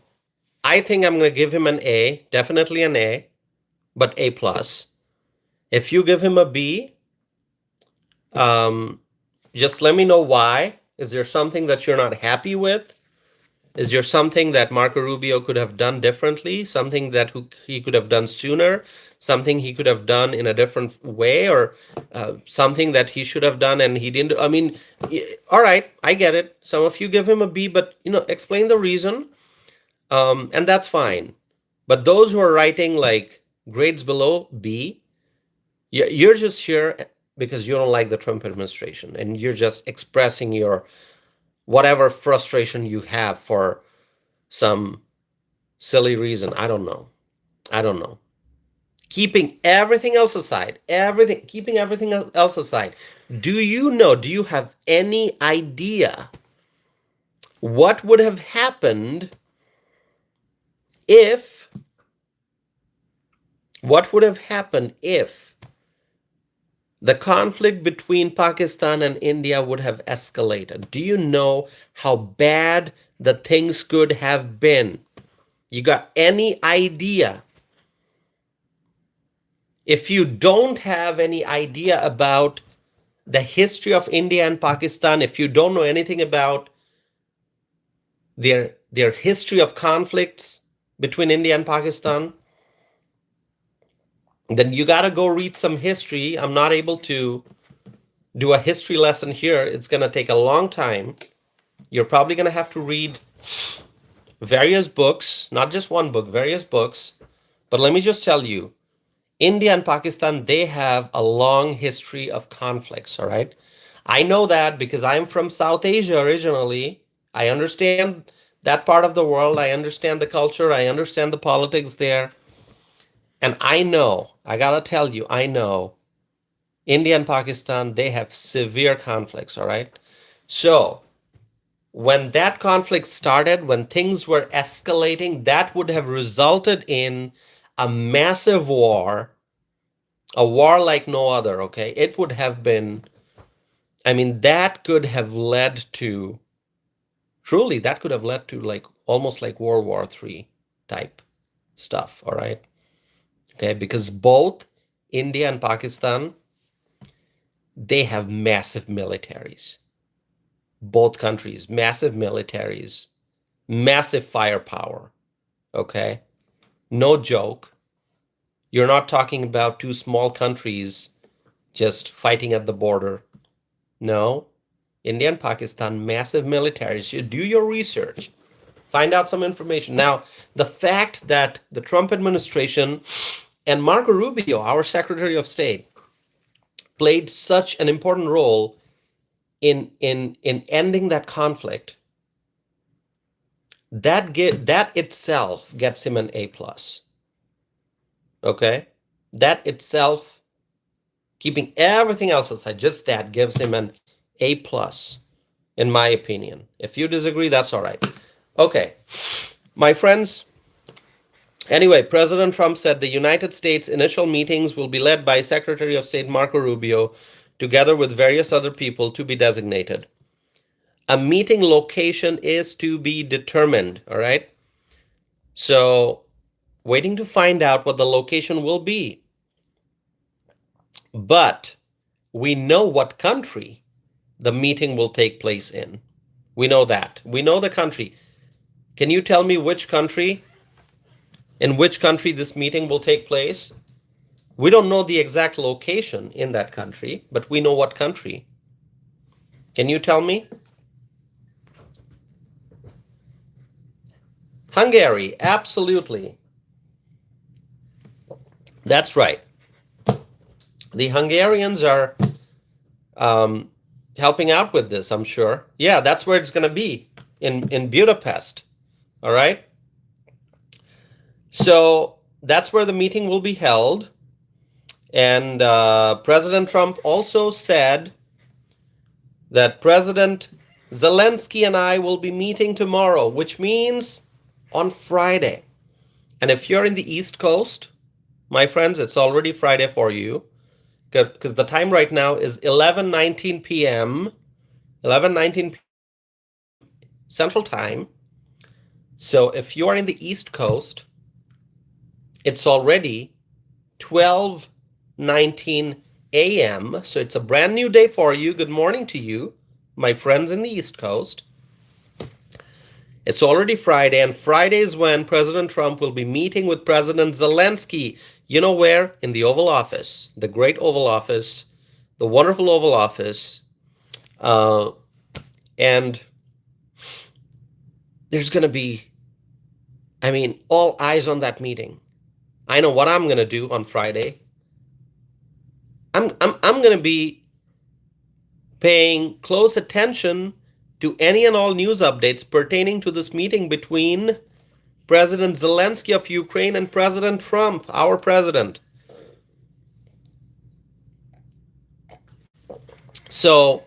I think I'm going to give him an A, definitely an A, but A+. If you give him a B, just let me know why. Is there something that you're not happy with? Is there something that Marco Rubio could have done differently? Something that he could have done sooner? Something he could have done in a different way? Or something that he should have done and he didn't do? I mean, all right, I get it. Some of you give him a B, but, explain the reason. And that's fine. But those who are writing like grades below B, you're just here because you don't like the Trump administration. And you're just expressing your whatever frustration you have for some silly reason. I don't know. Keeping everything else aside, do you have any idea what would have happened if the conflict between Pakistan and India would have escalated? Do you know how bad the things could have been? You got any idea? If you don't have any idea about the history of India and Pakistan, if you don't know anything about their history of conflicts between India and Pakistan, then you got to go read some history. I'm not able to do a history lesson here. It's going to take a long time. You're probably going to have to read various books, not just one book, various books. But let me just tell you, India and Pakistan, they have a long history of conflicts, all right? I know that because I'm from South Asia originally. I understand that part of the world. I understand the culture. I understand the politics there. And I know, I gotta tell you, I know India and Pakistan, they have severe conflicts, all right? So when that conflict started, when things were escalating, that would have resulted in a massive war A war like no other, okay? It would have been, I mean, that could have led to, truly, that could have led to like almost like World War III type stuff, all right? Okay, because both India and Pakistan, they have massive militaries. Both countries, massive militaries, massive firepower, okay? No joke. You're not talking about two small countries just fighting at the border. No. India and Pakistan, massive militaries. You do your research. Find out some information. Now, the fact that the Trump administration and Marco Rubio, our Secretary of State, played such an important role in ending that conflict, that itself gets him an A plus. Okay, that itself, keeping everything else aside, just that gives him an A plus, in my opinion. If you disagree, that's all right. Okay, my friends. Anyway, President Trump said the United States initial meetings will be led by Secretary of State Marco Rubio, together with various other people to be designated. A meeting location is to be determined, all right? So, waiting to find out what the location will be. But we know what country the meeting will take place in. We know that. We know the country. Can you tell me which country, in which country this meeting will take place? We don't know the exact location in that country, but we know what country. Can you tell me? Hungary, absolutely. That's right. The Hungarians are helping out with this, I'm sure. Yeah, that's where it's going to be, in Budapest. All right? So that's where the meeting will be held. And President Trump also said that President Zelensky and I will be meeting tomorrow, which means on Friday. And if you're in the East Coast, my friends, it's already Friday for you, because the time right now is 11:19 p.m. 11:19 Central Time. So if you are in the East Coast, it's already 12:19 a.m. So it's a brand new day for you. Good morning to you, my friends in the East Coast. It's already Friday, and Friday is when President Trump will be meeting with President Zelensky. You know where? In the Oval Office, the great Oval Office, the wonderful Oval Office. And there's going to be, I mean, all eyes on that meeting. I know what I'm going to do on Friday. I'm going to be paying close attention to any and all news updates pertaining to this meeting between President Zelensky of Ukraine and President Trump, our president. So,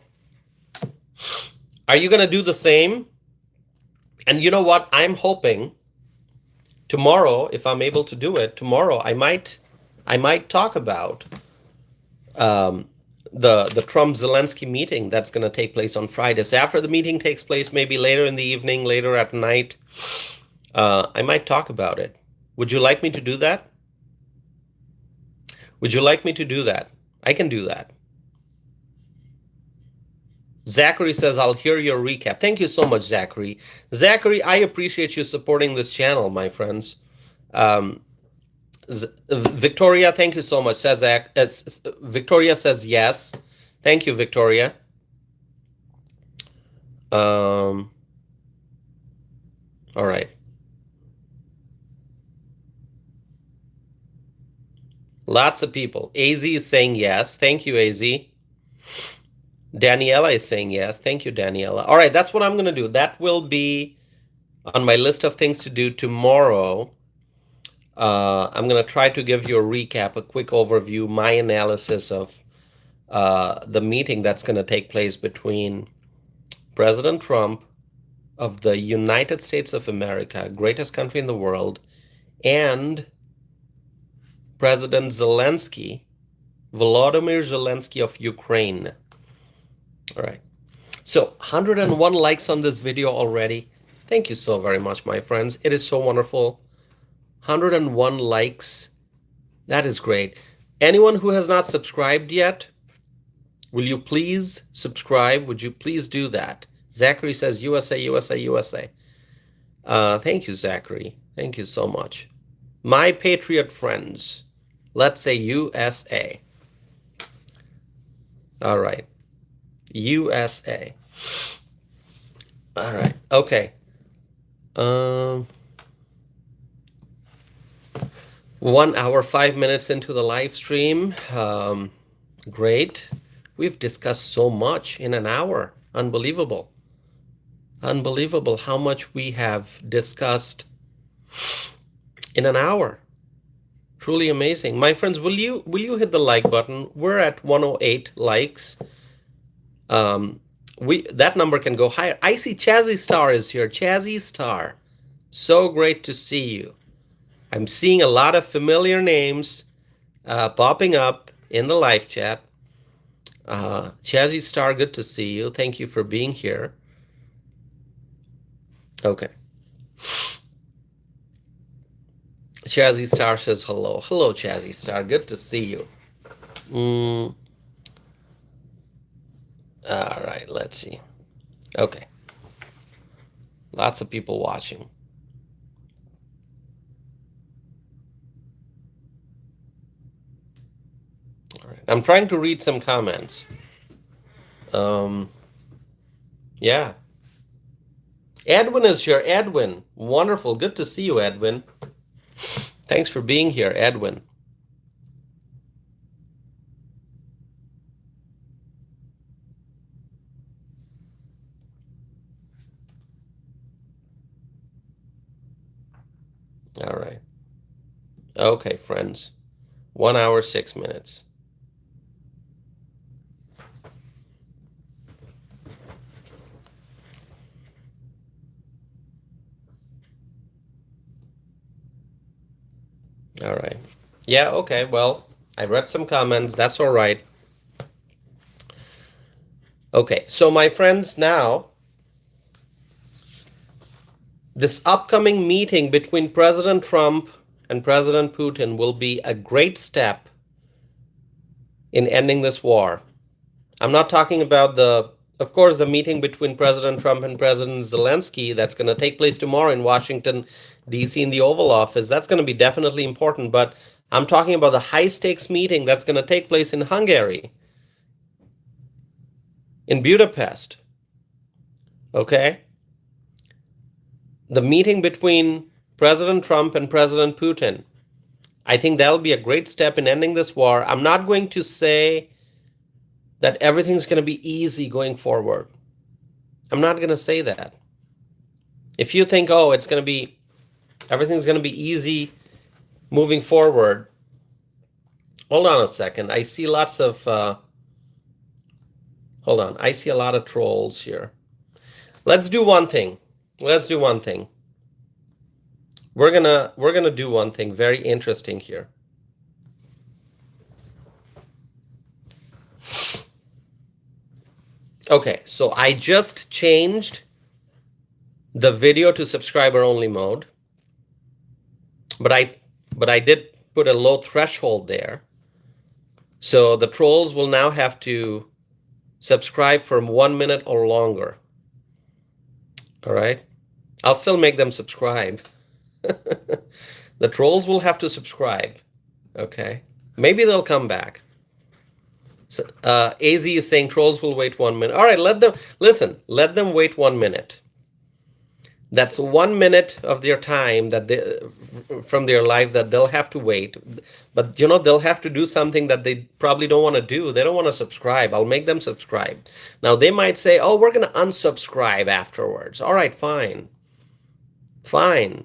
are you going to do the same? And you know what? I'm hoping tomorrow, if I'm able to do it, tomorrow I might talk about the Trump-Zelensky meeting that's going to take place on Friday. So after the meeting takes place, maybe later in the evening, later at night, I might talk about it. Would you like me to do that? Would you like me to do that? I can do that. Zachary says, I'll hear your recap. Thank you so much, Zachary. Zachary, I appreciate you supporting this channel, my friends. Victoria, thank you so much. Victoria says yes. Thank you, Victoria. All right. Lots of people. AZ is saying yes. Thank you, AZ. Daniela is saying yes. Thank you, Daniela. All right, that's what I'm going to do. That will be on my list of things to do tomorrow. I'm going to try to give you a recap, a quick overview, my analysis of the meeting that's going to take place between President Trump of the United States of America, greatest country in the world, and President Zelensky Volodymyr Zelensky of Ukraine. All right. So 101 likes on this video already. Thank you so very much, my friends. It is so wonderful. 101 likes. That is great. Anyone who has not subscribed yet, will you please subscribe? Would you please do that? Zachary says USA, USA, USA. Thank you, Zachary. Thank you so much. My patriot friends, let's say USA. All right. USA. All right. Okay. 1 hour, 5 minutes into the live stream. Great. We've discussed so much in an hour. Unbelievable. Unbelievable how much we have discussed in an hour. Truly amazing. My friends, will you hit the like button? We're at 108 likes. That number can go higher. I see Chazzy Star is here. Chazzy Star. So great to see you. I'm seeing a lot of familiar names popping up in the live chat. Chazzy Star, good to see you. Thank you for being here. Okay. Chazzy Star says hello. Hello, Chazzy Star. Good to see you. All right, let's see. Okay. Lots of people watching. All right. I'm trying to read some comments. Yeah. Edwin is here. Edwin. Wonderful. Good to see you, Edwin. Thanks for being here, Edwin. All right. Okay, friends. 1 hour, 6 minutes. All right. Yeah, okay. Well, I read some comments. That's all right. Okay, so my friends, now this upcoming meeting between President Trump and President Putin will be a great step in ending this war. I'm not talking about of course, the meeting between President Trump and President Zelensky that's going to take place tomorrow in Washington, D.C. in the Oval Office. That's going to be definitely important, but I'm talking about the high-stakes meeting that's going to take place in Hungary, in Budapest. Okay? The meeting between President Trump and President Putin. I think that'll be a great step in ending this war. I'm not going to say that everything's going to be easy going forward. I'm not going to say that. If you think, oh, everything's going to be easy moving forward, hold on a second. I see lots of, hold on. I see a lot of trolls here. Let's do one thing. Let's do one thing. We're gonna do one thing very interesting here. Okay, so I just changed the video to subscriber only mode, but I did put a low threshold there. So the trolls will now have to subscribe for 1 minute or longer. All right, I'll still make them subscribe. The trolls will have to subscribe. Okay, maybe they'll come back. So, AZ is saying trolls will wait 1 minute. All right, let them wait 1 minute. That's 1 minute of their time from their life that they'll have to wait. But they'll have to do something that they probably don't want to do. They don't want to subscribe. I'll make them subscribe. Now they might say, oh, we're going to unsubscribe afterwards. All right, fine. Fine.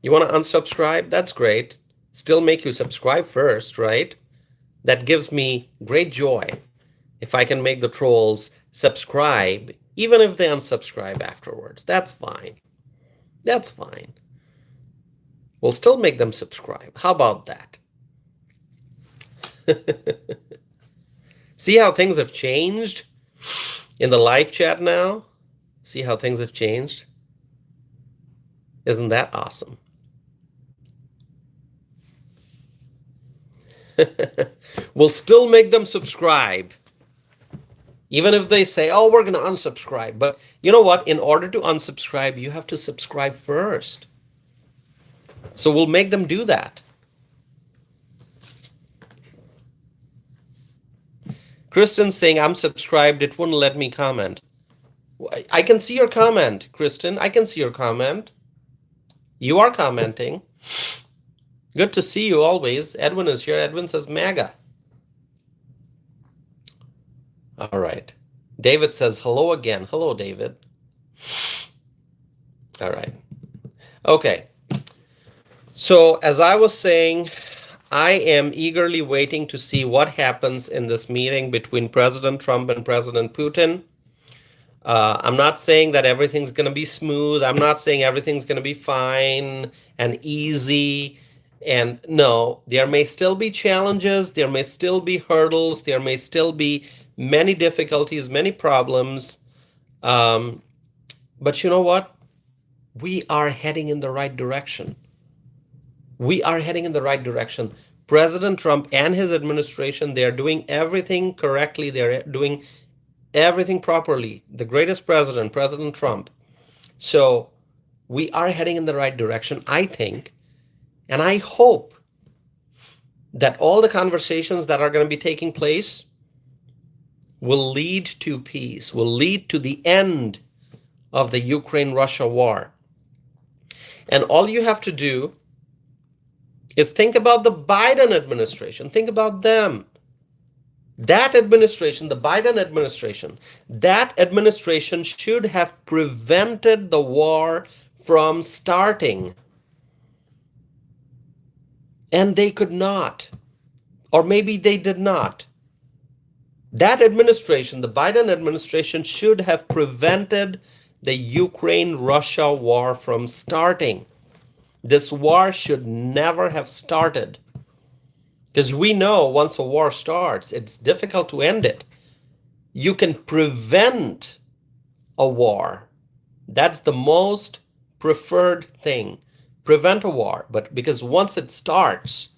You want to unsubscribe? That's great. Still make you subscribe first, right? That gives me great joy if I can make the trolls subscribe, even if they unsubscribe afterwards. That's fine. That's fine. We'll still make them subscribe. How about that? See how things have changed in the live chat now? See how things have changed? Isn't that awesome? We'll still make them subscribe. Even if they say, oh, we're going to unsubscribe. But you know what? In order to unsubscribe, you have to subscribe first. So we'll make them do that. Kristen's saying, I'm subscribed. It wouldn't let me comment. I can see your comment, Kristen. I can see your comment. You are commenting. Good to see you always. Edwin is here. Edwin says MAGA. All right. David says hello again. Hello, David. All right. Okay. So as I was saying, I am eagerly waiting to see what happens in this meeting between President Trump and President Putin. I'm not saying that everything's going to be smooth. I'm not saying everything's going to be fine and easy. And no, there may still be challenges. There may still be hurdles. There may still be many difficulties, many problems. But you know what? We are heading in the right direction. We are heading in the right direction. President Trump and his administration, they are doing everything correctly. They're doing everything properly. The greatest president, President Trump. So we are heading in the right direction, I think. And I hope that all the conversations that are going to be taking place will lead to peace, will lead to the end of the Ukraine-Russia war. And all you have to do is think about the Biden administration. Think about them. That administration, the Biden administration, that administration should have prevented the war from starting. And they could not. Or maybe they did not. That administration, the Biden administration, should have prevented the Ukraine-Russia war from starting. This war should never have started. Because we know once a war starts, it's difficult to end it. You can prevent a war. That's the most preferred thing. Prevent a war. But because once it starts,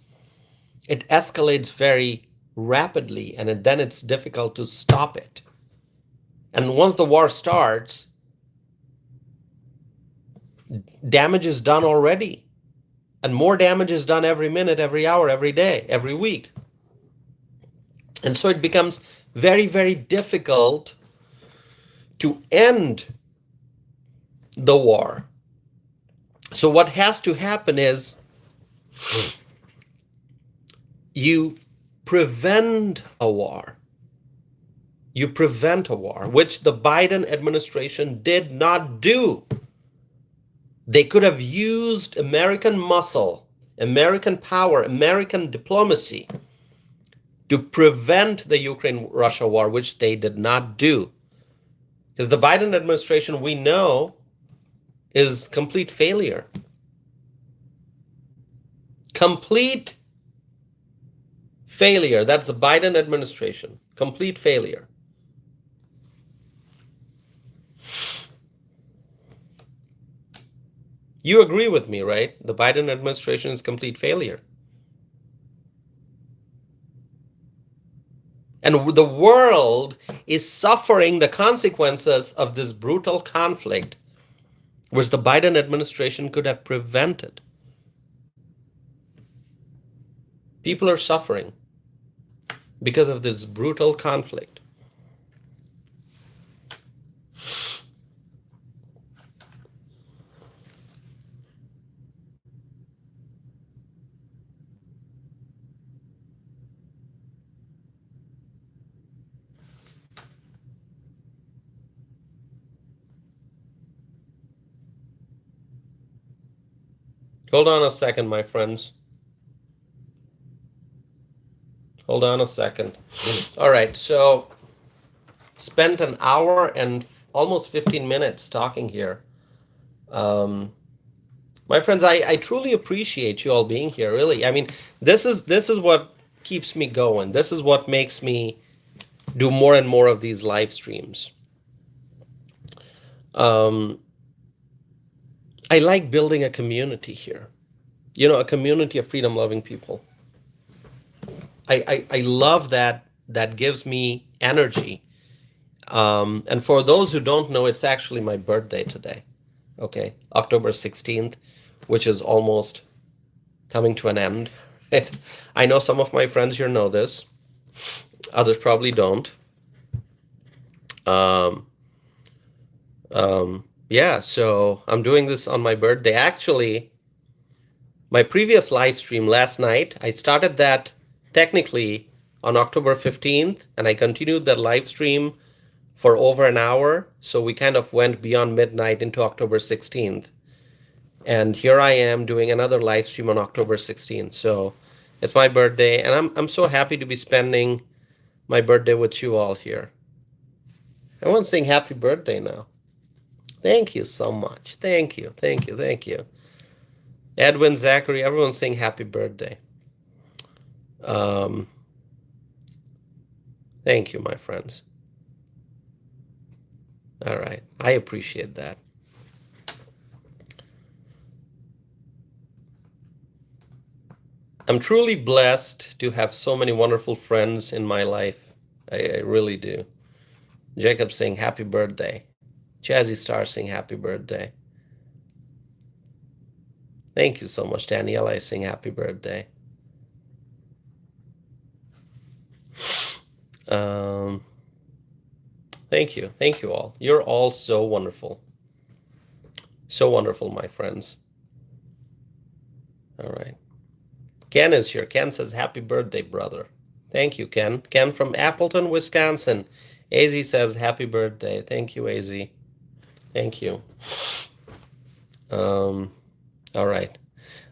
it escalates very rapidly, and then it's difficult to stop it. And once the war starts, damage is done already. And more damage is done every minute, every hour, every day, every week. And so it becomes very, very difficult to end the war. So what has to happen is you prevent a war. You prevent a war, which the Biden administration did not do. They could have used American muscle, American power, American diplomacy to prevent the Ukraine-Russia war, which they did not do. Because the Biden administration, we know, is complete failure. Complete failure. That's the Biden administration. Complete failure. You agree with me, right? The Biden administration is complete failure. And the world is suffering the consequences of this brutal conflict, which the Biden administration could have prevented. People are suffering because of this brutal conflict. Hold on a second, my friends. Hold on a second. All right, so spent an hour and almost 15 minutes talking here. My friends, I truly appreciate you all being here, really. I mean, this is what keeps me going. This is what makes me do more and more of these live streams. I like building a community here. You know, a community of freedom-loving people. I love that. That gives me energy. And for those who don't know, it's actually my birthday today. Okay, October 16th, which is almost coming to an end. I know some of my friends here know this. Others probably don't. Yeah, so I'm doing this on my birthday. Actually, my previous live stream last night, I started that technically on October 15th, and I continued that live stream for over an hour. So we kind of went beyond midnight into October 16th. And here I am doing another live stream on October 16th. So it's my birthday, and I'm so happy to be spending my birthday with you all here. Everyone's saying happy birthday now. Thank you so much. Thank you, thank you, thank you. Edwin, Zachary, everyone's saying happy birthday. Thank you, my friends. All right, I appreciate that. I'm truly blessed to have so many wonderful friends in my life. I really do. Jacob saying happy birthday. Jazzy Star saying happy birthday. Thank you so much, Daniela, saying happy birthday. Thank you all. You're all so wonderful. So wonderful, my friends. All right. Ken is here. Ken says, happy birthday, brother. Thank you, Ken. Ken from Appleton, Wisconsin. AZ says, happy birthday. Thank you, AZ. Thank you. All right.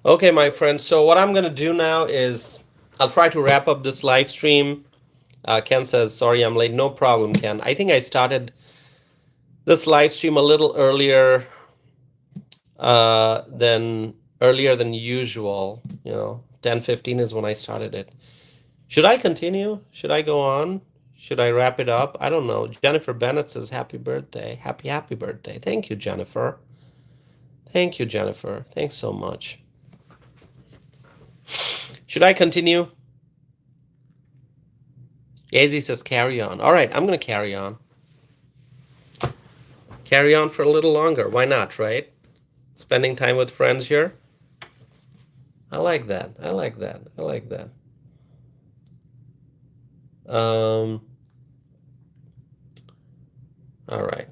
Okay, my friends. So what I'm going to do now is I'll try to wrap up this live stream. Ken says, sorry, I'm late. No problem, Ken. I think I started this live stream a little earlier than usual. You know, 10:15 is when I started it. Should I continue? Should I go on? Should I wrap it up? I don't know. Jennifer Bennett says, happy birthday. Happy birthday. Thank you, Jennifer. Thank you, Jennifer. Thanks so much. Should I continue? AZ says, carry on. All right, I'm going to carry on. Carry on for a little longer. Why not, right? Spending time with friends here. I like that. I like that. I like that. All right.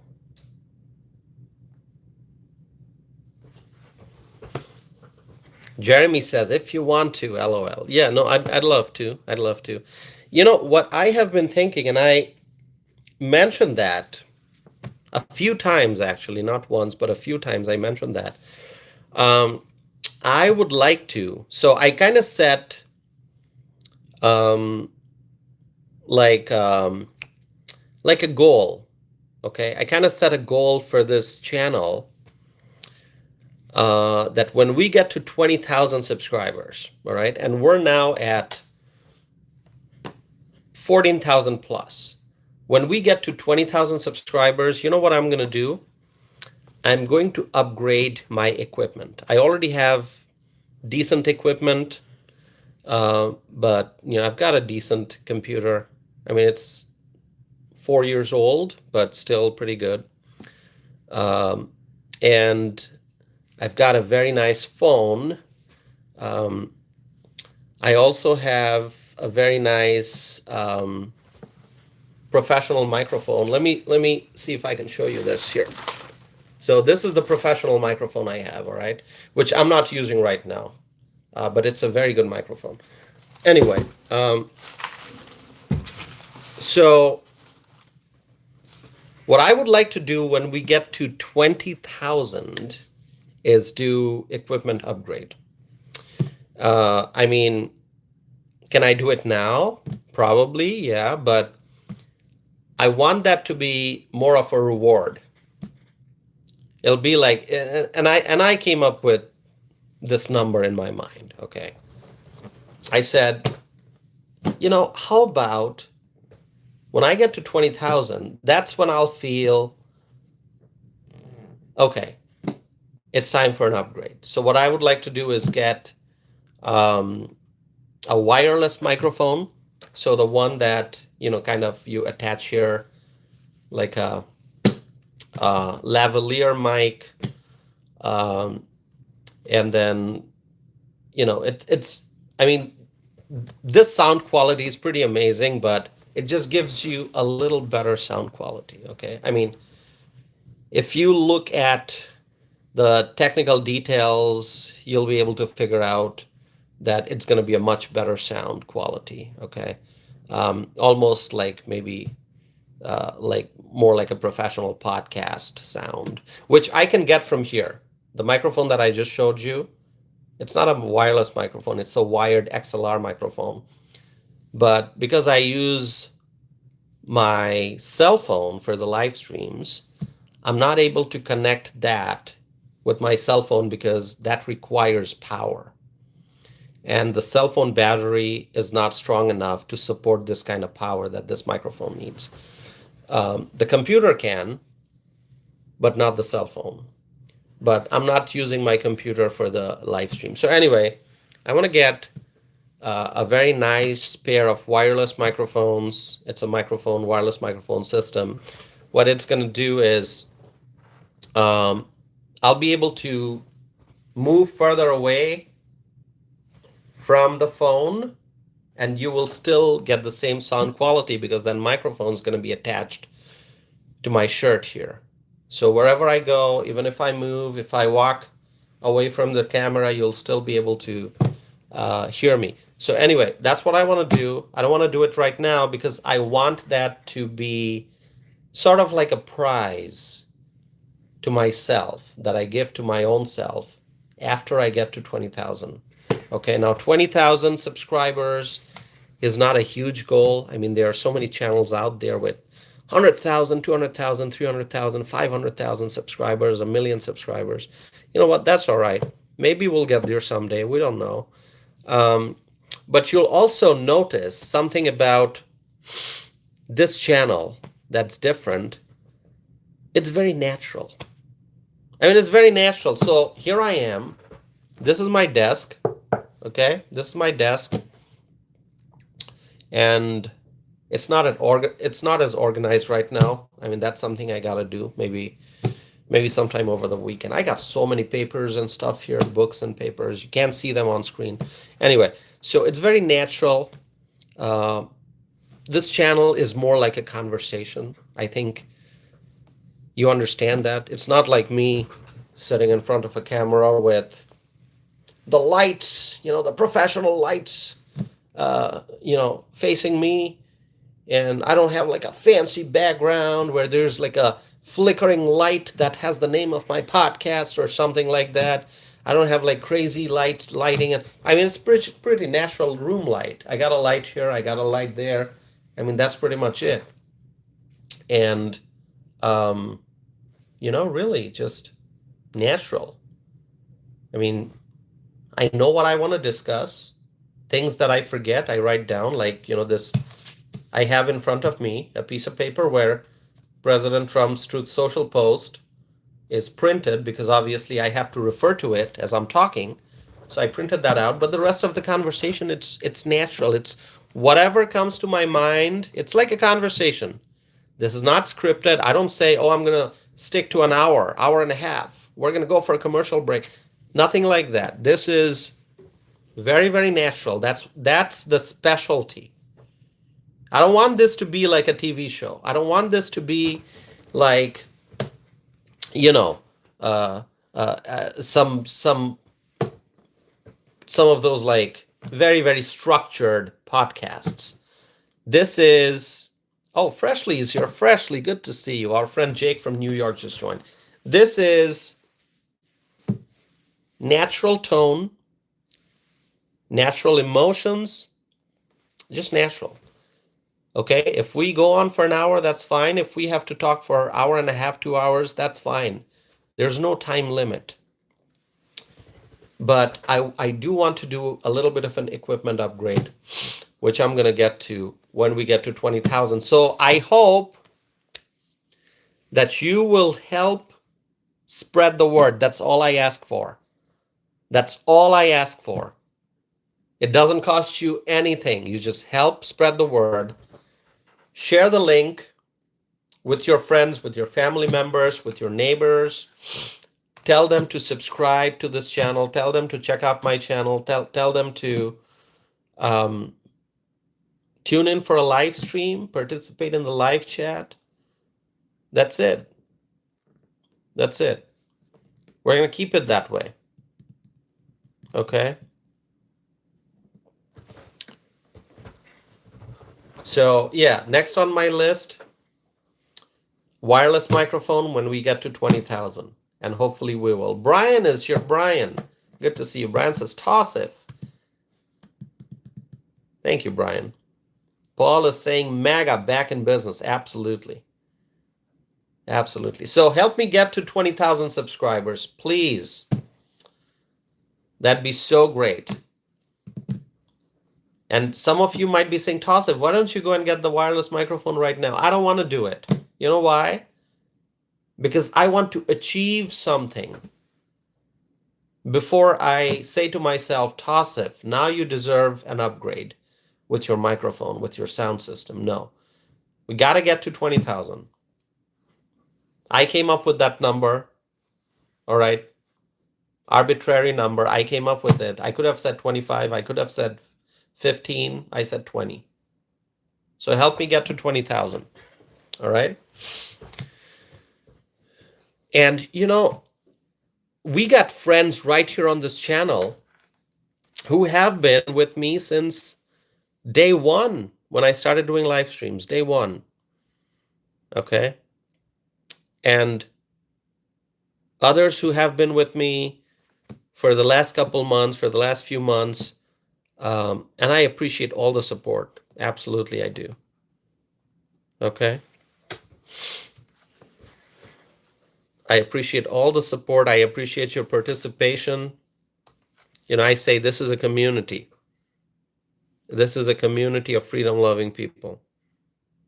Jeremy says, if you want to, LOL. Yeah, no, I'd love to. I'd love to. You know, what I have been thinking, and I mentioned that a few times, actually, not once, but a few times I mentioned that. I would like to. So I kind of set like a goal. Okay, I kind of set a goal for this channel that when we get to 20,000 subscribers, all right, and we're now at 14,000 plus. When we get to 20,000 subscribers, you know what I'm going to do? I'm going to upgrade my equipment. I already have decent equipment, but you know, I've got a decent computer. I mean, it's 4 years old, but still pretty good. And I've got a very nice phone. I also have a very nice professional microphone. Let me see if I can show you this here. So this is the professional microphone I have, all right, which I'm not using right now, but it's a very good microphone. Anyway, so what I would like to do when we get to 20,000 is do equipment upgrade. I mean, can I do it now? Probably, yeah, but I want that to be more of a reward. It'll be like, and I came up with this number in my mind, okay? I said, how about when I get to 20,000, that's when I'll feel, okay, it's time for an upgrade. So what I would like to do is get um, a wireless microphone. So the one that, kind of you attach here, like a lavalier mic, um, and then, it's, I mean, this sound quality is pretty amazing, but it just gives you a little better sound quality, okay? I mean, if you look at the technical details, you'll be able to figure out that it's going to be a much better sound quality, okay? Almost like maybe like more like a professional podcast sound, which I can get from here. The microphone that I just showed you, it's not a wireless microphone, it's a wired XLR microphone. But because I use my cell phone for the live streams, I'm not able to connect that with my cell phone because that requires power. And the cell phone battery is not strong enough to support this kind of power that this microphone needs. The computer can, but not the cell phone. But I'm not using my computer for the live stream. So anyway, I want to get a very nice pair of wireless microphones. It's a wireless microphone system. What it's going to do is I'll be able to move further away from the phone, and you will still get the same sound quality because that microphone is going to be attached to my shirt here. So wherever I go, even if I move, if I walk away from the camera, you'll still be able to hear me. So anyway, that's what I want to do. I don't want to do it right now because I want that to be sort of like a prize to myself that I give to my own self after I get to 20,000. Okay, now 20,000 subscribers is not a huge goal. I mean, there are so many channels out there with 100,000, 200,000, 300,000, 500,000 subscribers, a million subscribers. You know what? That's all right. Maybe we'll get there someday. We don't know. But you'll also notice something about this channel that's different. It's very natural. I mean, it's very natural. So here I am. This is my desk. Okay, this is my desk. And it's not as organized right now. I mean, that's something I gotta do. Maybe sometime over the weekend. I got so many papers and stuff here, books and papers. You can't see them on screen. Anyway, so it's very natural. This channel is more like a conversation. I think you understand that. It's not like me sitting in front of a camera with the lights, the professional lights, facing me. And I don't have like a fancy background where there's like a flickering light that has the name of my podcast or something like that. I don't have like crazy lighting. I mean, it's pretty natural room light. I got a light here. I got a light there. I mean, that's pretty much it. And, really just natural. I mean, I know what I want to discuss. Things that I forget, I write down. Like, this, I have in front of me a piece of paper where President Trump's Truth Social post is printed because obviously I have to refer to it as I'm talking. So I printed that out. But the rest of the conversation, it's natural. It's whatever comes to my mind. It's like a conversation. This is not scripted. I don't say, oh, I'm going to stick to an hour and a half. We're going to go for a commercial break. Nothing like that. This is very, very natural. That's the specialty. I don't want this to be like a TV show. I don't want this to be like, some of those like very, very structured podcasts. This is, Freshly is here. Freshly, good to see you. Our friend Jake from New York just joined. This is natural tone, natural emotions, just natural. Okay, if we go on for an hour, that's fine. If we have to talk for an hour and a half, 2 hours, that's fine. There's no time limit. But I do want to do a little bit of an equipment upgrade, which I'm going to get to when we get to 20,000. So I hope that you will help spread the word. That's all I ask for. That's all I ask for. It doesn't cost you anything. You just help spread the word. Share the link with your friends, with your family members, with your neighbors. Tell them to subscribe to this channel. Tell them to check out my channel. Tell them to tune in for a live stream, participate in the live chat. That's it. That's it. We're going to keep it that way. Okay? So, yeah, next on my list, wireless microphone when we get to 20,000. And hopefully we will. Brian is here. Brian, good to see you. Brian says, Tossif. Thank you, Brian. Paul is saying, MAGA back in business. Absolutely. Absolutely. So help me get to 20,000 subscribers, please. That'd be so great. And some of you might be saying, Tossif, why don't you go and get the wireless microphone right now? I don't want to do it. You know why? Because I want to achieve something before I say to myself, Tossif, now you deserve an upgrade with your microphone, with your sound system. No. We got to get to 20,000. I came up with that number. All right. Arbitrary number. I came up with it. I could have said 25. I could have said 15. I said 20. So help me get to 20,000. All right. And, you know, we got friends right here on this channel who have been with me since day one when I started doing live streams, day one. Okay. And others who have been with me for the last couple months, for the last few months. And I appreciate all the support. Absolutely, I do. Okay. I appreciate all the support. I appreciate your participation. You know, I say this is a community. This is a community of freedom-loving people.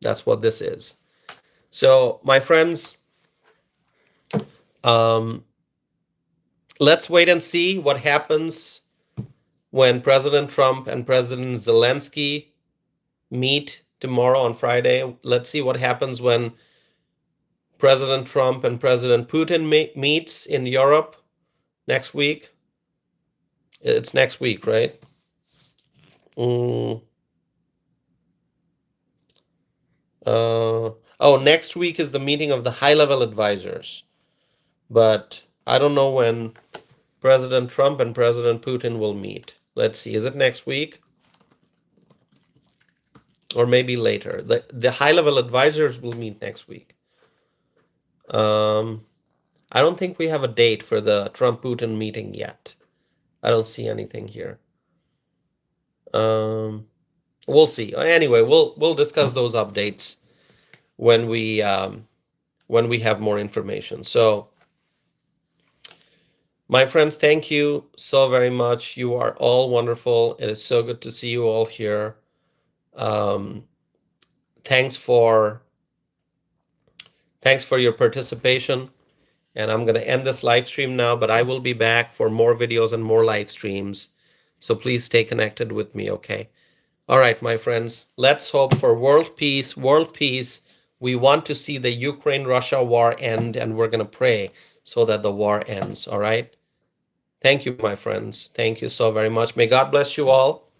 That's what this is. So, my friends, let's wait and see what happens when President Trump and President Zelensky meet tomorrow on Friday. Let's see what happens when President Trump and President Putin meets in Europe next week. It's next week, right? Next week is the meeting of the high-level advisors. But I don't know when President Trump and President Putin will meet. Let's see. Is it next week? Or maybe later. The high-level advisors will meet next week. I don't think we have a date for the Trump-Putin meeting yet. I don't see anything here. We'll see. Anyway, we'll discuss those updates when we have more information. So, my friends, thank you so very much. You are all wonderful. It is so good to see you all here. Thanks for your participation. And I'm going to end this live stream now, but I will be back for more videos and more live streams. So please stay connected with me, okay? All right, my friends, let's hope for world peace. World peace. We want to see the Ukraine-Russia war end, and we're going to pray so that the war ends, all right? Thank you, my friends. Thank you so very much. May God bless you all.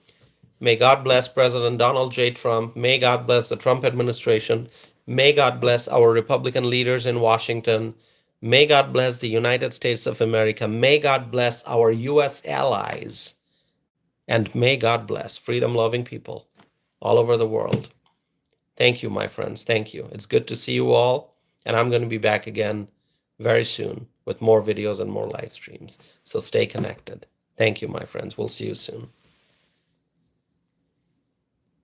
May God bless President Donald J. Trump. May God bless the Trump administration. May God bless our Republican leaders in Washington. May God bless the United States of America. May God bless our U.S. allies. And may God bless freedom-loving people all over the world. Thank you, my friends. Thank you. It's good to see you all. And I'm going to be back again very soon with more videos and more live streams. So stay connected. Thank you, my friends. We'll see you soon.